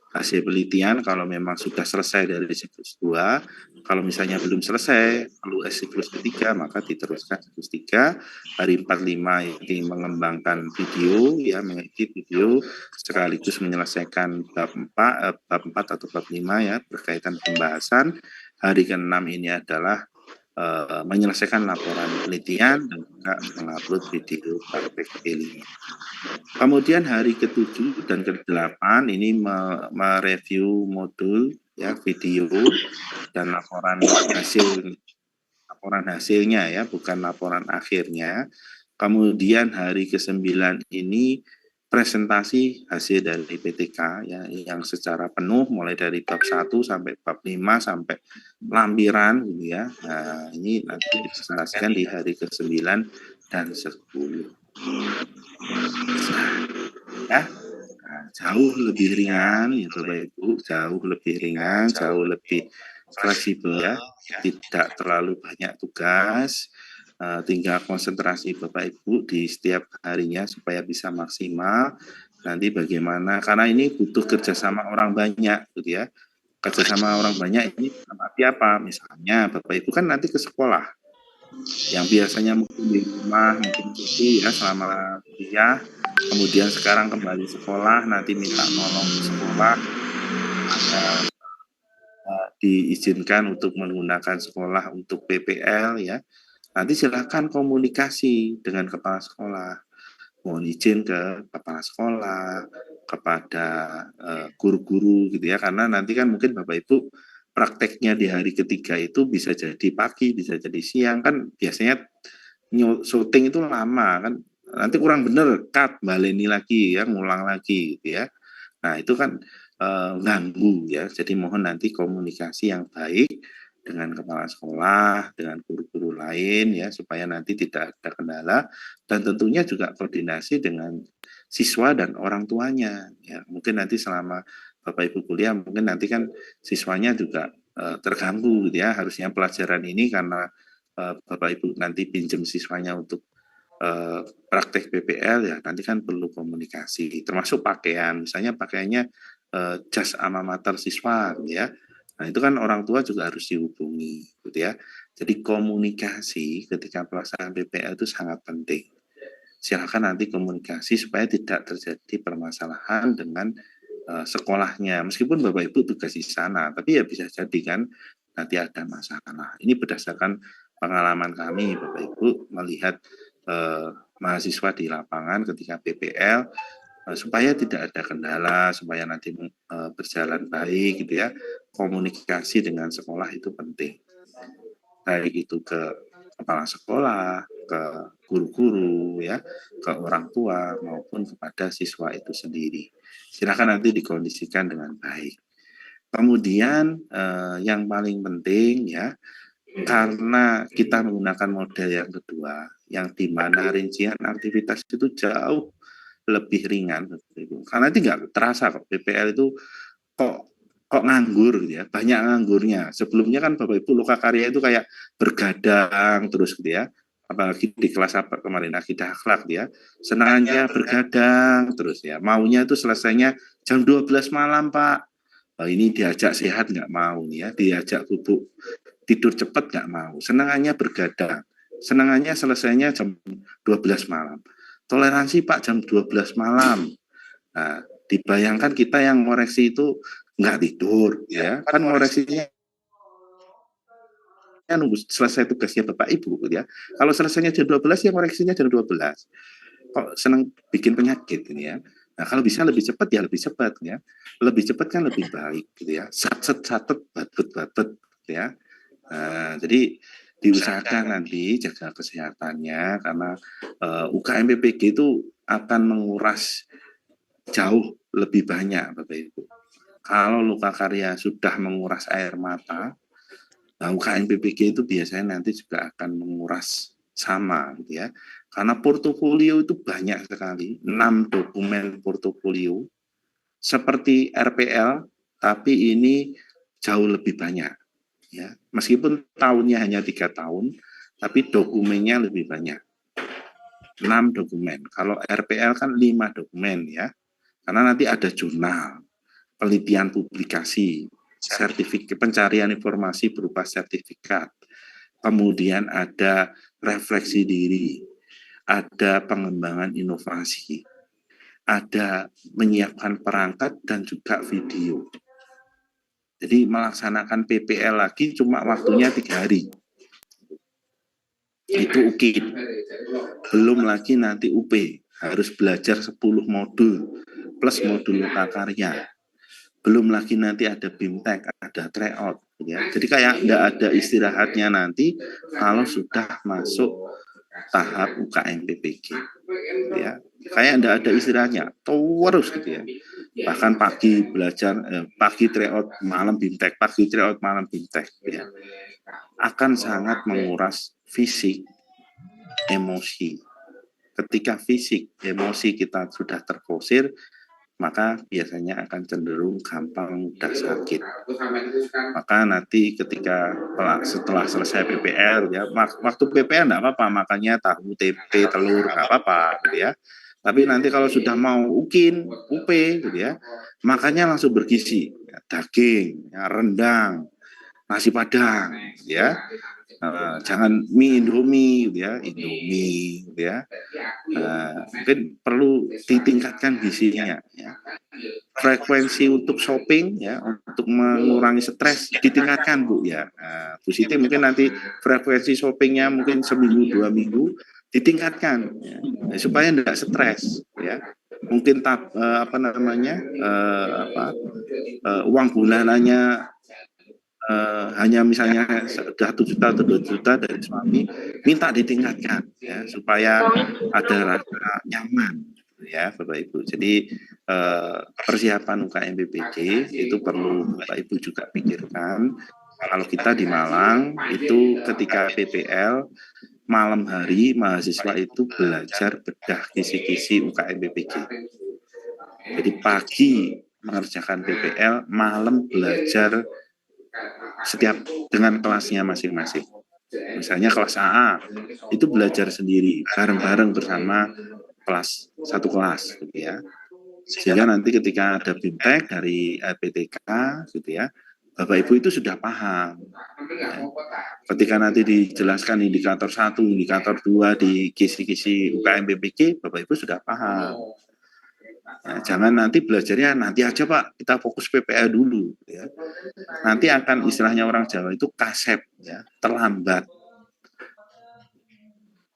[SPEAKER 10] hasil penelitian kalau memang sudah selesai dari siklus 2. Kalau misalnya belum selesai, perlu siklus ketiga, maka diteruskan siklus 3. Hari 4-5 ini mengembangkan video, ya, mengedit video, sekaligus menyelesaikan bab 4 atau bab 5 ya, berkaitan pembahasan. Hari ke-6 ini adalah menyelesaikan laporan penelitian dan juga mengupload video praktek P5. Kemudian hari ke-7 dan ke-8 ini mereview modul, ya, video dan laporan hasilnya, ya, bukan laporan akhirnya. Kemudian hari ke-9 ini presentasi hasil dari PTK ya yang secara penuh mulai dari bab 1 sampai bab 5 sampai lampiran gitu ya. Nah, ini nanti dipresentasikan di hari ke-9 dan 10. Ya. Nah, jauh lebih ringan ya Bapak Ibu, jauh lebih ringan, jauh lebih fleksibel ya. Tidak terlalu banyak tugas. Tinggal konsentrasi Bapak Ibu di setiap harinya supaya bisa maksimal. Nanti bagaimana, karena ini butuh kerjasama orang banyak gitu ya. Kerjasama orang banyak ini arti apa? Misalnya Bapak Ibu kan nanti ke sekolah, yang biasanya mungkin di rumah, mungkin cuti ya selama kuliah, kemudian sekarang kembali sekolah, nanti minta nolong di sekolah, diizinkan untuk menggunakan sekolah untuk PPL ya. Nanti silakan komunikasi dengan kepala sekolah, mohon izin ke kepala sekolah, kepada guru-guru gitu ya, karena nanti kan mungkin Bapak Ibu prakteknya di hari ketiga itu bisa jadi pagi, bisa jadi siang, kan biasanya syuting itu lama kan, nanti kurang bener, cut, baleni lagi ya, ngulang lagi gitu ya. Nah itu kan ganggu ya, jadi mohon nanti komunikasi yang baik dengan kepala sekolah, dengan guru-guru lain ya, supaya nanti tidak ada kendala, dan tentunya juga koordinasi dengan siswa dan orang tuanya ya. Mungkin nanti selama Bapak Ibu kuliah, mungkin nanti kan siswanya juga terganggu gitu ya, harusnya pelajaran ini karena Bapak Ibu nanti pinjam siswanya untuk praktek PPL ya, nanti kan perlu komunikasi, termasuk pakaian, misalnya pakaiannya jas alma mater siswa gitu ya. Nah itu kan orang tua juga harus dihubungi gitu ya. Jadi komunikasi ketika pelaksanaan PPL itu sangat penting. Silakan nanti komunikasi supaya tidak terjadi permasalahan dengan sekolahnya. Meskipun Bapak Ibu tugas di sana, tapi ya bisa jadi kan nanti ada masalah. Ini berdasarkan pengalaman kami Bapak Ibu melihat mahasiswa di lapangan ketika PPL, supaya tidak ada kendala, supaya nanti berjalan baik gitu ya. Komunikasi dengan sekolah itu penting. Baik itu ke kepala sekolah, ke guru-guru ya, ke orang tua maupun kepada siswa itu sendiri. Silakan nanti dikondisikan dengan baik. Kemudian yang paling penting ya, karena kita menggunakan model yang kedua, yang di mana rincian aktivitas itu jauh lebih ringan, karena tidak terasa kok PPL itu kok nganggur gitu ya, banyak nganggurnya. Sebelumnya kan Bapak Ibu loka karya itu kayak bergadang terus gitu ya, apalagi di kelas apa kemarin akidah akhlak ya, senangnya bergadang terus ya, maunya itu selesainya jam 12 malam Pak. Ini diajak sehat nggak mau nih ya, diajak bubuk tidur cepat nggak mau, senangannya bergadang, senangannya selesainya jam 12 malam. Toleransi Pak jam 12 malam. Nah, dibayangkan kita yang ngoreksi itu nggak tidur ya, kan ngoreksinya nunggu selesai tugasnya Bapak Ibu ya. Kalau selesainya jam 12 ya ngoreksinya jam 12. Kok senang bikin penyakit ini ya. Nah, kalau bisa lebih cepat ya lebih cepat ya. Lebih cepat kan lebih baik gitu ya. Satet babet gitu ya. Nah, jadi diusahakan nanti jaga kesehatannya, karena UKM PPG itu akan menguras jauh lebih banyak Bapak Ibu. Kalau luka karya sudah menguras air mata, nah UKM PPG itu biasanya nanti juga akan menguras sama gitu ya. Karena portofolio itu banyak sekali, 6 dokumen portofolio seperti RPL, tapi ini jauh lebih banyak. Ya, meskipun tahunnya hanya 3 tahun, tapi dokumennya lebih banyak. 6 dokumen. Kalau RPL kan 5 dokumen ya. Karena nanti ada jurnal, penelitian publikasi, sertifikat pencarian informasi berupa sertifikat. Kemudian ada refleksi diri, ada pengembangan inovasi, ada menyiapkan perangkat dan juga video. Jadi melaksanakan PPL lagi cuma waktunya 3 hari. Itu UKIP. Belum lagi nanti UP. Harus belajar 10 modul. Plus modul loka karya. Belum lagi nanti ada BIMTEK, ada tryout. Ya. Jadi kayak tidak ada istirahatnya nanti kalau sudah masuk tahap UKM PPG. Ya. kayak enggak ada istirahatnya, terus gitu ya. Bahkan pagi belajar, pagi tryout, malam bimtek, pagi tryout, malam bimtek, ya. Akan sangat menguras fisik, emosi. Ketika fisik, emosi kita sudah terforsir, maka biasanya akan cenderung gampang mudah sakit. Maka nanti ketika setelah selesai PPL, ya, waktu PPL enggak apa-apa, makanya tahu, tempe, telur, enggak apa-apa, gitu ya. Tapi nanti kalau sudah mau UP, gitu ya, makanya langsung bergizi, ya, daging, ya, rendang, nasi padang, ya. Jangan mie Indomie, gitu ya, Indomie, gitu ya. Mungkin perlu ditingkatkan gizinya, ya. Frekuensi untuk shopping, ya, untuk mengurangi stres ditingkatkan, Bu, ya. Bu Siti mungkin nanti frekuensi shoppingnya mungkin seminggu 2 minggu ditingkatkan, ya, supaya tidak stres, ya. Mungkin uang bulanannya hanya misalnya sudah 1 juta atau 2 juta dari suami, minta ditingkatkan, ya, supaya ada rasa nyaman, ya, Bapak Ibu. Jadi persiapan UKM BPJ itu perlu Bapak Ibu juga pikirkan. Kalau kita di Malang itu ketika PPL malam hari mahasiswa itu belajar bedah kisi-kisi UKM BPJ. Jadi pagi mengerjakan PPL, malam belajar setiap dengan kelasnya masing-masing. Misalnya kelas AA itu belajar sendiri bareng-bareng bersama satu kelas, gitu ya. Sehingga nanti ketika ada bimtek dari LPTK, gitu ya, Bapak Ibu itu sudah paham. Ya. Ketika nanti dijelaskan indikator 1, indikator 2 di kisi-kisi UKM BPJ, Bapak Ibu sudah paham. Ya, jangan nanti belajarnya nanti aja Pak, kita fokus PPL dulu, ya. Nanti akan istilahnya orang Jawa itu kasep, ya, terlambat.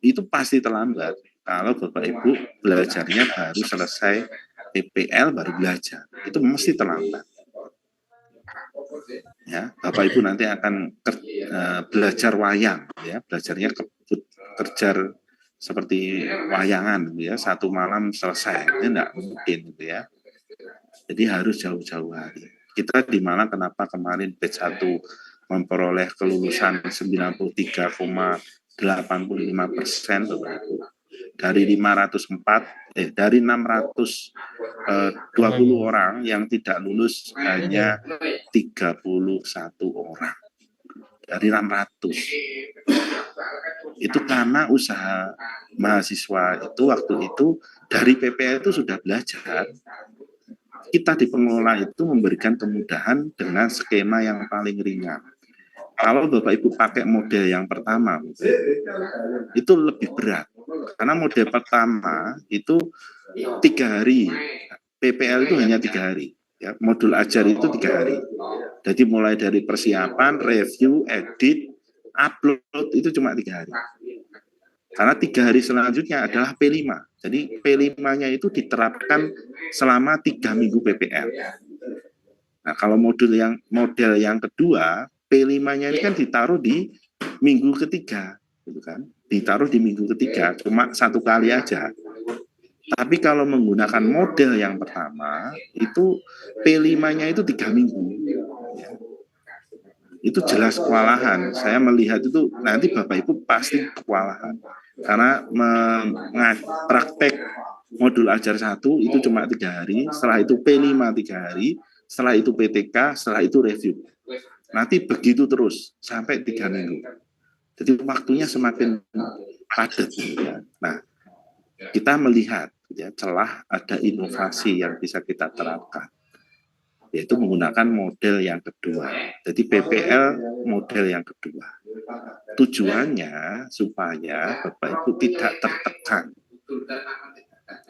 [SPEAKER 10] Itu pasti terlambat kalau Bapak Ibu belajarnya baru selesai PPL baru belajar, itu mesti terlambat. Ya, Bapak Ibu nanti akan belajar wayang, ya, belajarnya kerja seperti wayangan, ya, 1 malam selesai, ini enggak mungkin, gitu ya. Jadi harus jauh-jauh hari. Kita di Malang kenapa kemarin batch 1 memperoleh kelulusan 93,85%, Bapak Ibu. Dari 620 orang yang tidak lulus hanya 31 orang. Dari 600. Itu karena usaha mahasiswa itu waktu itu dari PPL itu sudah belajar. Kita di pengelola itu memberikan kemudahan dengan skema yang paling ringan. Kalau Bapak Ibu pakai model yang pertama, itu lebih berat. Karena model pertama itu 3 hari. PPL itu hanya 3 hari. Ya, modul ajar itu 3 hari. Jadi mulai dari persiapan, review, edit, upload itu cuma 3 hari. Karena 3 hari selanjutnya adalah P5. Jadi P5-nya itu diterapkan selama 3 minggu PPL. Nah, kalau model yang kedua, P5-nya ini kan ditaruh di minggu ketiga, gitu kan? Ditaruh di minggu ketiga, cuma 1 kali aja. Tapi kalau menggunakan model yang pertama, itu P5-nya itu 3 minggu. Ya. Itu jelas kewalahan. Saya melihat itu nanti Bapak Ibu pasti kewalahan. Karena praktek modul ajar 1 itu cuma 3 hari, setelah itu P5 3 hari, setelah itu PTK, setelah itu review. Nanti begitu terus, sampai 3 minggu. Jadi waktunya semakin padat. Ya. Nah, kita melihat ya, celah ada inovasi yang bisa kita terapkan, yaitu menggunakan model yang kedua. Jadi PPL model yang kedua. Tujuannya supaya Bapak Ibu tidak tertekan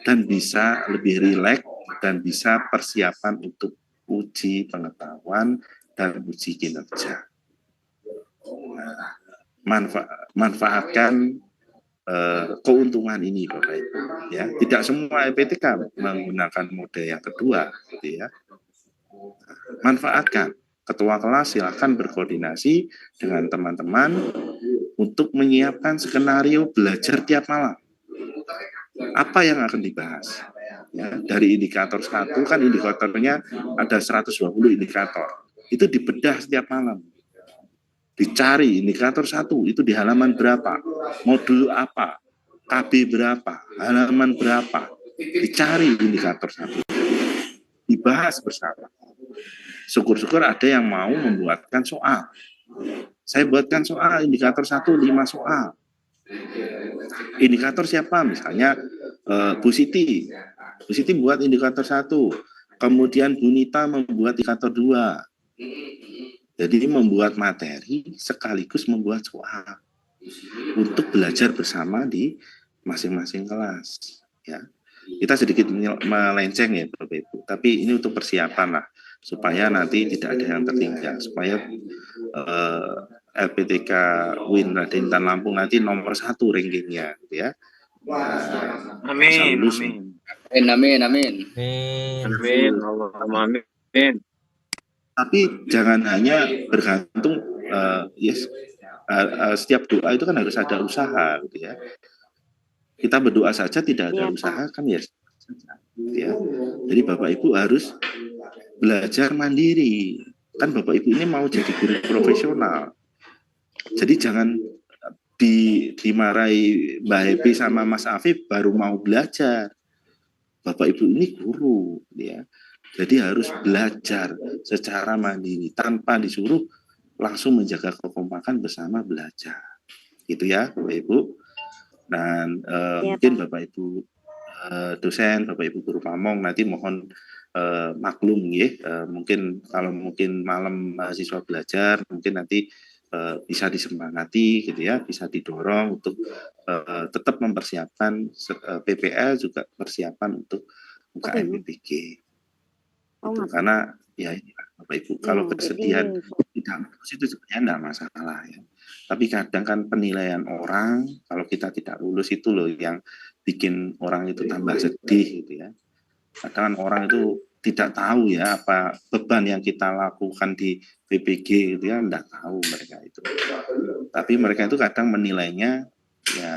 [SPEAKER 10] dan bisa lebih rileks dan bisa persiapan untuk uji pengetahuan dan uji kinerja. Manfaatkan keuntungan ini Bapak Ibu, ya. Tidak semua LPTK menggunakan model yang kedua, gitu ya. Manfaatkan. Ketua kelas silakan berkoordinasi dengan teman-teman untuk menyiapkan skenario belajar tiap malam. Apa yang akan dibahas? Ya, dari indikator 1 kan indikatornya ada 120 indikator. Itu dibedah setiap malam. Dicari indikator 1 itu di halaman berapa, modul apa, KB berapa, halaman berapa. Dicari indikator 1. Dibahas bersama. Syukur-syukur ada yang mau membuatkan soal. Saya buatkan soal indikator 1 5 soal. Indikator siapa? Misalnya Bu Siti. Bu Siti buat indikator 1. Kemudian Bu Nita membuat indikator 2. Jadi membuat materi sekaligus membuat soal untuk belajar bersama di masing-masing kelas. Ya, kita sedikit melenceng ya Bapak Ibu. Tapi ini untuk persiapan lah, supaya nanti tidak ada yang tertinggal, supaya LPTK Win Raden Intan Lampung nanti nomor 1 rankingnya, ya.
[SPEAKER 8] Amin. Amin.
[SPEAKER 10] Tapi jangan hanya bergantung setiap doa itu kan harus ada usaha, gitu ya. Kita berdoa saja tidak ada usaha kan ya. Jadi Bapak Ibu harus belajar mandiri. Kan Bapak Ibu ini mau jadi guru profesional. Jadi jangan dimarahi Mbak Happy sama Mas Afif baru mau belajar. Bapak Ibu ini guru, ya. Jadi harus belajar secara mandiri tanpa disuruh, langsung menjaga kekompakan bersama belajar. Gitu ya Bapak Ibu. Dan mungkin Bapak Ibu dosen, Bapak Ibu guru pamong nanti mohon maklum ya. Mungkin kalau malam mahasiswa belajar mungkin nanti bisa disemangati gitu ya, bisa didorong untuk tetap mempersiapkan PPL juga persiapan untuk UKM PPG. Gitu. Karena ya Bapak Ibu kalau kesedihan tidak lulus itu sebenarnya tidak masalah ya. Tapi kadang kan penilaian orang kalau kita tidak lulus itu loh yang bikin orang itu tambah sedih gitu ya. Kadang orang itu tidak tahu ya apa beban yang kita lakukan di PPG gitu ya, tidak tahu mereka itu. Tapi mereka itu kadang menilainya ya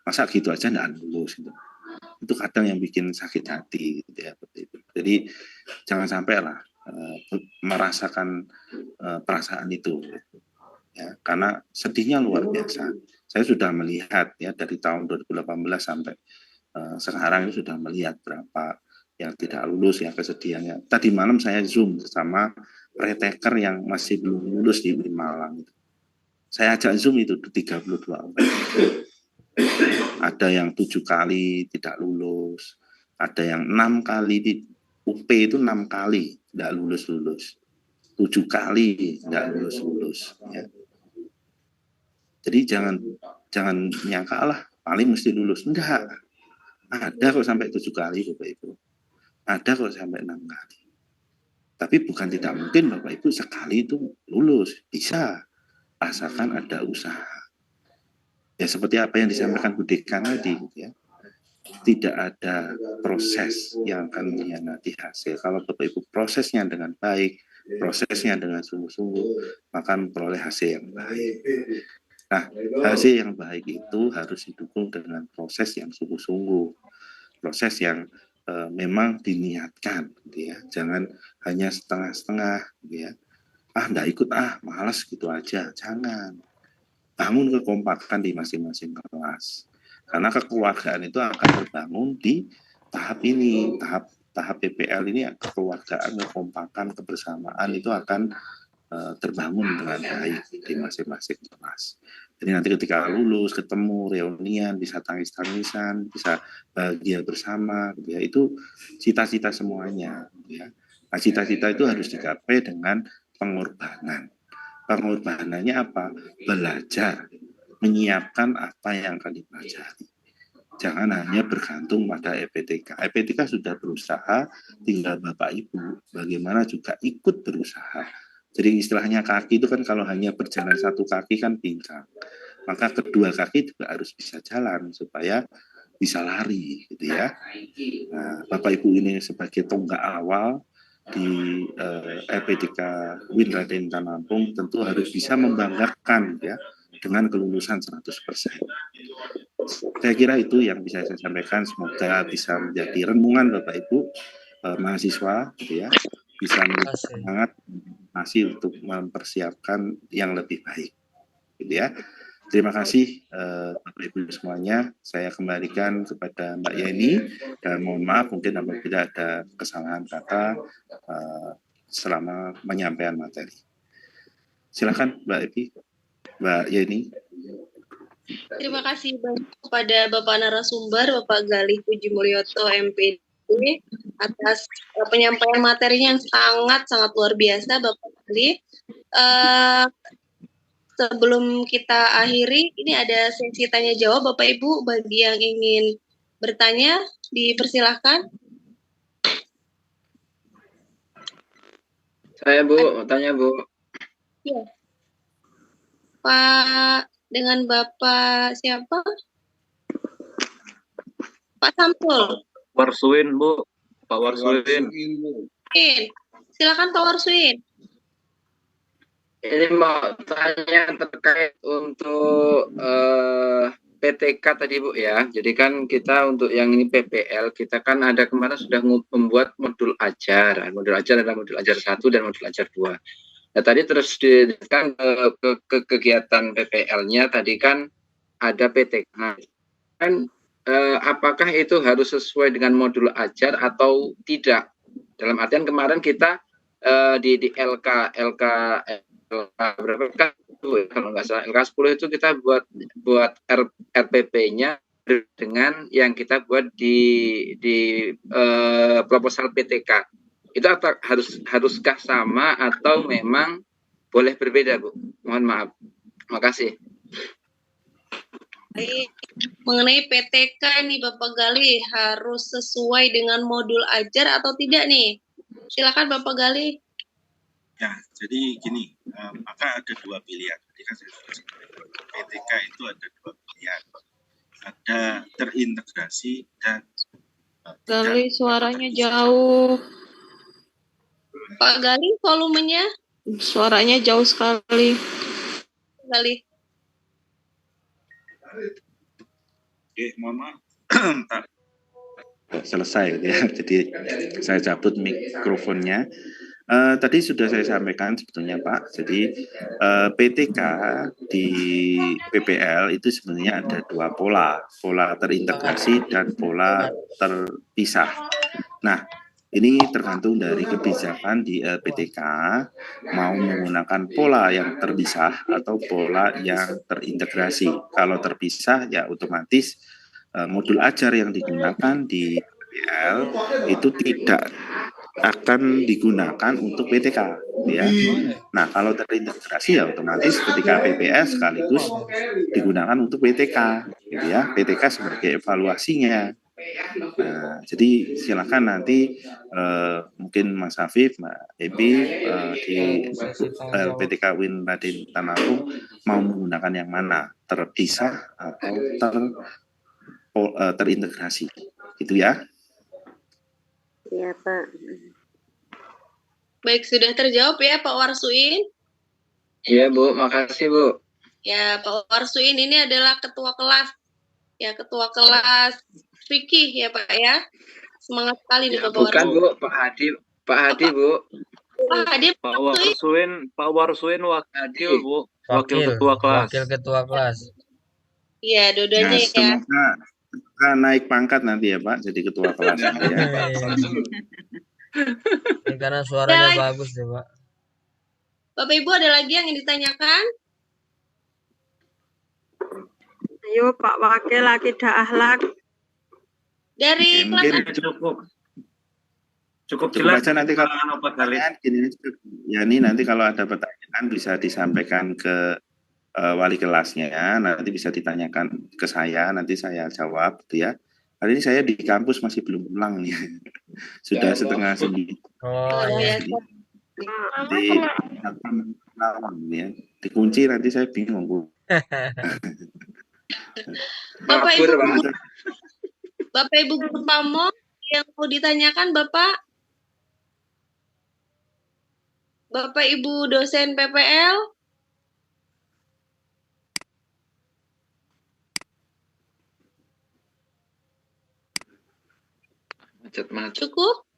[SPEAKER 10] masa gitu aja tidak lulus gitu. Itu kadang yang bikin sakit hati gitu ya. Jadi jangan sampai lah merasakan perasaan itu ya, karena sedihnya luar biasa. Saya sudah melihat ya dari tahun 2018 sampai sekarang ini sudah melihat berapa yang tidak lulus ya kesedihannya. Tadi malam saya Zoom sama pre-taker yang masih belum lulus di Malang itu. Saya ajak Zoom itu 32 orang. Ada yang 7 kali tidak lulus, ada yang 6 kali di UP itu 6 kali tidak lulus, 7 kali tidak lulus ya. Jadi jangan nyangka lah paling mesti lulus, enggak. Ada kok sampai 7 kali Bapak Ibu, ada kok sampai 6 kali. Tapi bukan tidak mungkin Bapak Ibu sekali itu lulus, bisa asalkan ada usaha. Ya seperti apa yang disampaikan Bu Dekan tadi ya. Tidak ada proses yang akan mengkhianati hasil. Kalau Bapak Ibu prosesnya dengan baik, prosesnya dengan sungguh-sungguh, maka memperoleh hasil yang baik. Nah, hasil yang baik itu harus didukung dengan proses yang sungguh-sungguh, proses yang memang diniatkan, gitu ya. Jangan hanya setengah-setengah, gitu ya. Nggak ikut, malas gitu aja, jangan. Bangun kekompakan di masing-masing kelas. Karena kekeluargaan itu akan terbangun di tahap ini, tahap PPL ini, kekeluargaan, kekompakan, kebersamaan itu akan terbangun dengan baik di masing-masing kelas. Jadi nanti ketika lulus, ketemu, reunian, bisa tangis-tangisan, bisa bahagia bersama, ya itu cita-cita semuanya. Ya. Nah, cita-cita itu harus dicapai dengan pengorbanan. Pengorbanannya apa? Belajar, menyiapkan apa yang akan dipelajari. Jangan hanya bergantung pada EPTK. EPTK sudah berusaha, tinggal Bapak Ibu bagaimana juga ikut berusaha. Jadi istilahnya kaki itu kan kalau hanya berjalan satu kaki kan pincang. Maka kedua kaki juga harus bisa jalan supaya bisa lari gitu ya. Nah, Bapak Ibu ini sebagai tonggak awal di LPTK Win Raden Intan Lampung tentu harus bisa membanggakan ya dengan kelulusan 100%. Saya kira itu yang bisa saya sampaikan. Semoga bisa menjadi renungan Bapak Ibu mahasiswa, gitu ya, bisa menjadi semangat masih untuk mempersiapkan yang lebih baik, gitu ya. Terima kasih Bapak Ibu semuanya. Saya kembalikan kepada Mbak Yeni dan mohon maaf mungkin apabila ada kesalahan kata selama penyampaian materi. Silakan Mbak Yeni.
[SPEAKER 1] Terima kasih banyak kepada Bapak narasumber, Bapak Galih Puji Mulyoto, MPD, atas penyampaian materinya yang sangat luar biasa, Bapak Galih. Sebelum kita akhiri, ini ada sesi tanya jawab, Bapak Ibu. Bagi yang ingin bertanya, dipersilahkan.
[SPEAKER 12] Saya Bu, mau tanya Bu.
[SPEAKER 1] Ya. Pak, dengan Bapak siapa? Pak Samsul.
[SPEAKER 12] Warsuin Bu, Pak Warsuin.
[SPEAKER 1] Silakan Pak Warsuin.
[SPEAKER 12] Ini mau tanya terkait untuk PTK tadi Bu ya. Jadi kan kita untuk yang ini PPL, kita kan ada kemarin sudah membuat modul ajar. Modul ajar adalah modul ajar 1 dan modul ajar 2. Nah tadi terus kan ke kegiatan PPL-nya tadi kan ada PTK. Kan apakah itu harus sesuai dengan modul ajar atau tidak? Dalam artian kemarin kita di LK berapa kan kalau nggak salah LK 10 itu kita buat RPP-nya dengan yang kita buat di proposal PTK. Itu haruskah sama atau memang boleh berbeda Bu? Mohon maaf. Makasih.
[SPEAKER 1] Mengenai PTK nih Bapak Galih, harus sesuai dengan modul ajar atau tidak nih? Silakan Bapak Galih.
[SPEAKER 10] Ya, jadi gini, maka ada dua pilihan. Jadi kan saya PTK itu ada dua pilihan. Ada terintegrasi dan
[SPEAKER 7] Galih suaranya jauh.
[SPEAKER 1] Pak Galih, volumenya?
[SPEAKER 7] Suaranya jauh sekali.
[SPEAKER 1] Galih.
[SPEAKER 10] Oke, mohon maaf. Selesai ya. Jadi saya cabut mikrofonnya. Tadi sudah saya sampaikan sebetulnya Pak. Jadi PTK di PPL itu sebenarnya ada dua pola terintegrasi dan pola terpisah. Nah, ini tergantung dari kebijakan di PTK mau menggunakan pola yang terpisah atau pola yang terintegrasi. Kalau terpisah ya otomatis modul ajar yang digunakan di PPL itu tidak akan digunakan untuk PTK ya. Nah, kalau terintegrasi ya otomatis ketika PPS sekaligus digunakan untuk PTK gitu ya. PTK sebagai evaluasinya. Nah, jadi silakan nanti mungkin Mas Hafif, Mbak Ebi di PTK Win Raden Tanahung mau menggunakan yang mana, terpisah atau terintegrasi, gitu ya?
[SPEAKER 5] Iya Pak.
[SPEAKER 1] Baik, sudah terjawab ya Pak Warsuin?
[SPEAKER 12] Iya Bu, makasih Bu.
[SPEAKER 1] Ya Pak Warsuin ini adalah ketua kelas, ya ketua kelas fikih ya Pak ya. Semangat sekali nih Bapak
[SPEAKER 12] Bukan
[SPEAKER 1] Warsuin.
[SPEAKER 12] Bu, Pak Hadi Bu.
[SPEAKER 1] Pak Hadi,
[SPEAKER 12] Pak Warsuin wakil Bu, wakil ketua kelas.
[SPEAKER 4] Wakil ketua kelas.
[SPEAKER 1] Iya, dua-duanya ya.
[SPEAKER 10] Semoga naik pangkat nanti ya Pak, jadi ketua kelas ya.
[SPEAKER 4] Ini karena suaranya bagus deh Pak.
[SPEAKER 1] Bapak Ibu ada lagi yang ingin ditanyakan?
[SPEAKER 7] Ayo Pak Wakil Akidah Akhlak.
[SPEAKER 1] Dari kelas
[SPEAKER 10] cukup jelas aja nanti kalau pertanyaan gini ya, ini nanti kalau ada pertanyaan bisa disampaikan ke wali kelasnya, nanti bisa ditanyakan ke saya, nanti saya jawab gitu ya. Hari ini saya di kampus masih belum pulang nih. Sudah setengah 9.
[SPEAKER 4] Oh iya.
[SPEAKER 10] Nanti ya. Dikunci nanti saya bingung Bu.
[SPEAKER 1] Bapak Ibu Guru Pamo yang mau ditanyakan Bapak Ibu dosen PPL?
[SPEAKER 12] Macet.
[SPEAKER 1] Cukup?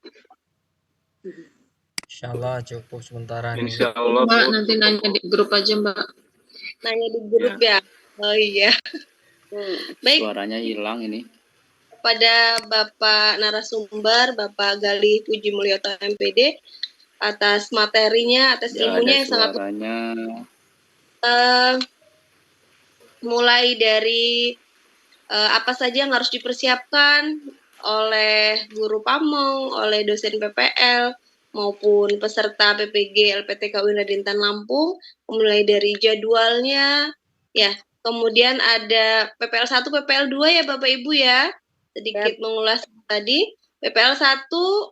[SPEAKER 4] Insyaallah cukup sementara nih.
[SPEAKER 12] Insyaallah
[SPEAKER 13] Mbak,
[SPEAKER 12] Bu.
[SPEAKER 13] nanti nanya di grup aja, Mbak.
[SPEAKER 1] Nanya di grup ya. Oh iya. Baik.
[SPEAKER 14] Suaranya hilang ini.
[SPEAKER 1] Pada Bapak narasumber, Bapak Galih Puji Mulyoto MPD, atas materinya, atas ilmunya yang sangat mulai dari apa saja yang harus dipersiapkan oleh guru pamong, oleh dosen PPL, maupun peserta PPG LPTK UIN Radintan Lampung, mulai dari jadwalnya, ya, kemudian ada PPL 1, PPL 2 ya Bapak Ibu ya, sedikit mengulas tadi. PPL 1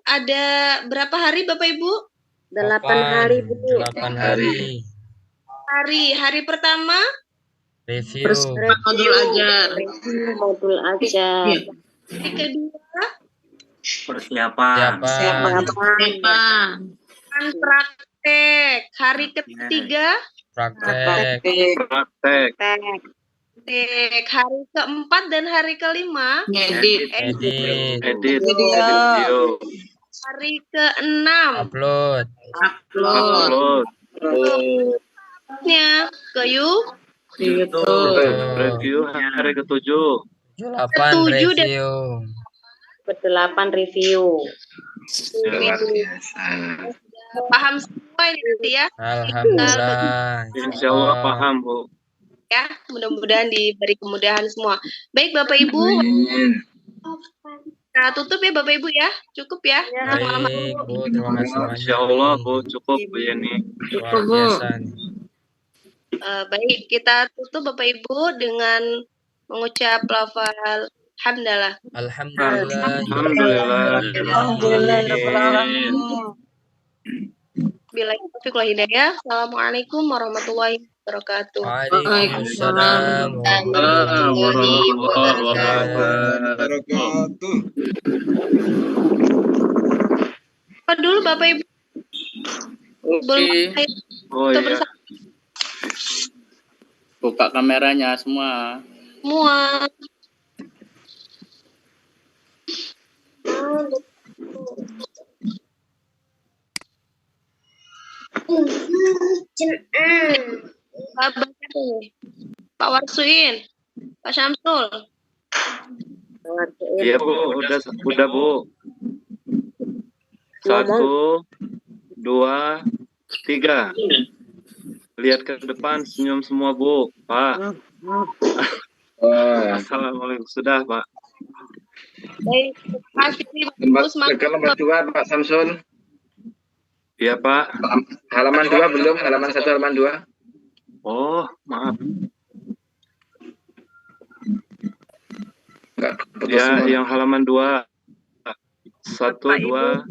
[SPEAKER 1] ada berapa hari Bapak Ibu?
[SPEAKER 5] 8 hari, Bu.
[SPEAKER 4] 8 hari.
[SPEAKER 1] Hari pertama
[SPEAKER 4] Review.
[SPEAKER 13] Modul ajar.
[SPEAKER 5] Modul ajar.
[SPEAKER 1] Hari kedua
[SPEAKER 14] Persiapan.
[SPEAKER 1] praktek. Hari ketiga
[SPEAKER 4] Praktek.
[SPEAKER 1] Hari keempat dan hari kelima
[SPEAKER 13] Edit.
[SPEAKER 12] Video.
[SPEAKER 1] Hari keenam
[SPEAKER 4] Upload.
[SPEAKER 1] nya ke
[SPEAKER 12] YouTube. Review hari ke-7.
[SPEAKER 4] 8 review.
[SPEAKER 5] 8 review.
[SPEAKER 12] Luar biasa.
[SPEAKER 1] paham semua ini nanti ya.
[SPEAKER 4] Alhamdulillah.
[SPEAKER 12] Insyaallah paham Bu.
[SPEAKER 1] Ya, mudah-mudahan diberi kemudahan semua. Baik Bapak Ibu. Nah, tutup ya Bapak Ibu ya. Cukup ya.
[SPEAKER 4] Baik Bu, terima kasih banyak.
[SPEAKER 12] Insyaallah Bu, cukup Bu Yeni.
[SPEAKER 4] Luar biasa nih.
[SPEAKER 1] Baik, kita tutup Bapak Ibu dengan mengucap lafal hamdalah.
[SPEAKER 4] Alhamdulillah.
[SPEAKER 1] Bila taufiq wal hidayah. Assalamualaikum warahmatullahi wabarakatuh.
[SPEAKER 4] Waalaikumsalam
[SPEAKER 12] warahmatullahi wabarakatuh.
[SPEAKER 1] Apa dulu Bapak Ibu?
[SPEAKER 14] Oke.
[SPEAKER 12] Oh iya.
[SPEAKER 14] Buka kameranya semua.
[SPEAKER 1] Semua. Pak Warsuin, Pak Syamsul.
[SPEAKER 12] Iya Bu, udah Bu. 1, 2, 3. Lihat ke depan, senyum semua Bu, Pak. Assalamualaikum, sudah Pak.
[SPEAKER 1] Baik, terima kasih.
[SPEAKER 12] Halaman 2 Pak Samsul. Iya Pak. Halaman 2 belum, halaman 1, halaman 2. Oh, maaf. Ya, yang halaman 2. 1, 2,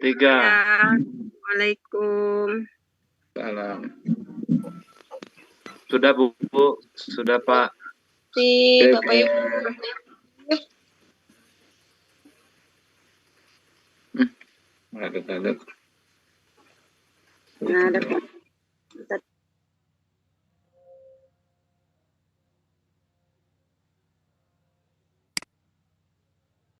[SPEAKER 12] 3.
[SPEAKER 9] Assalamualaikum.
[SPEAKER 12] Salam. Sudah Bu, sudah Pak.
[SPEAKER 1] Bapak Ibu.
[SPEAKER 12] Nggak ada.
[SPEAKER 5] Nah, ada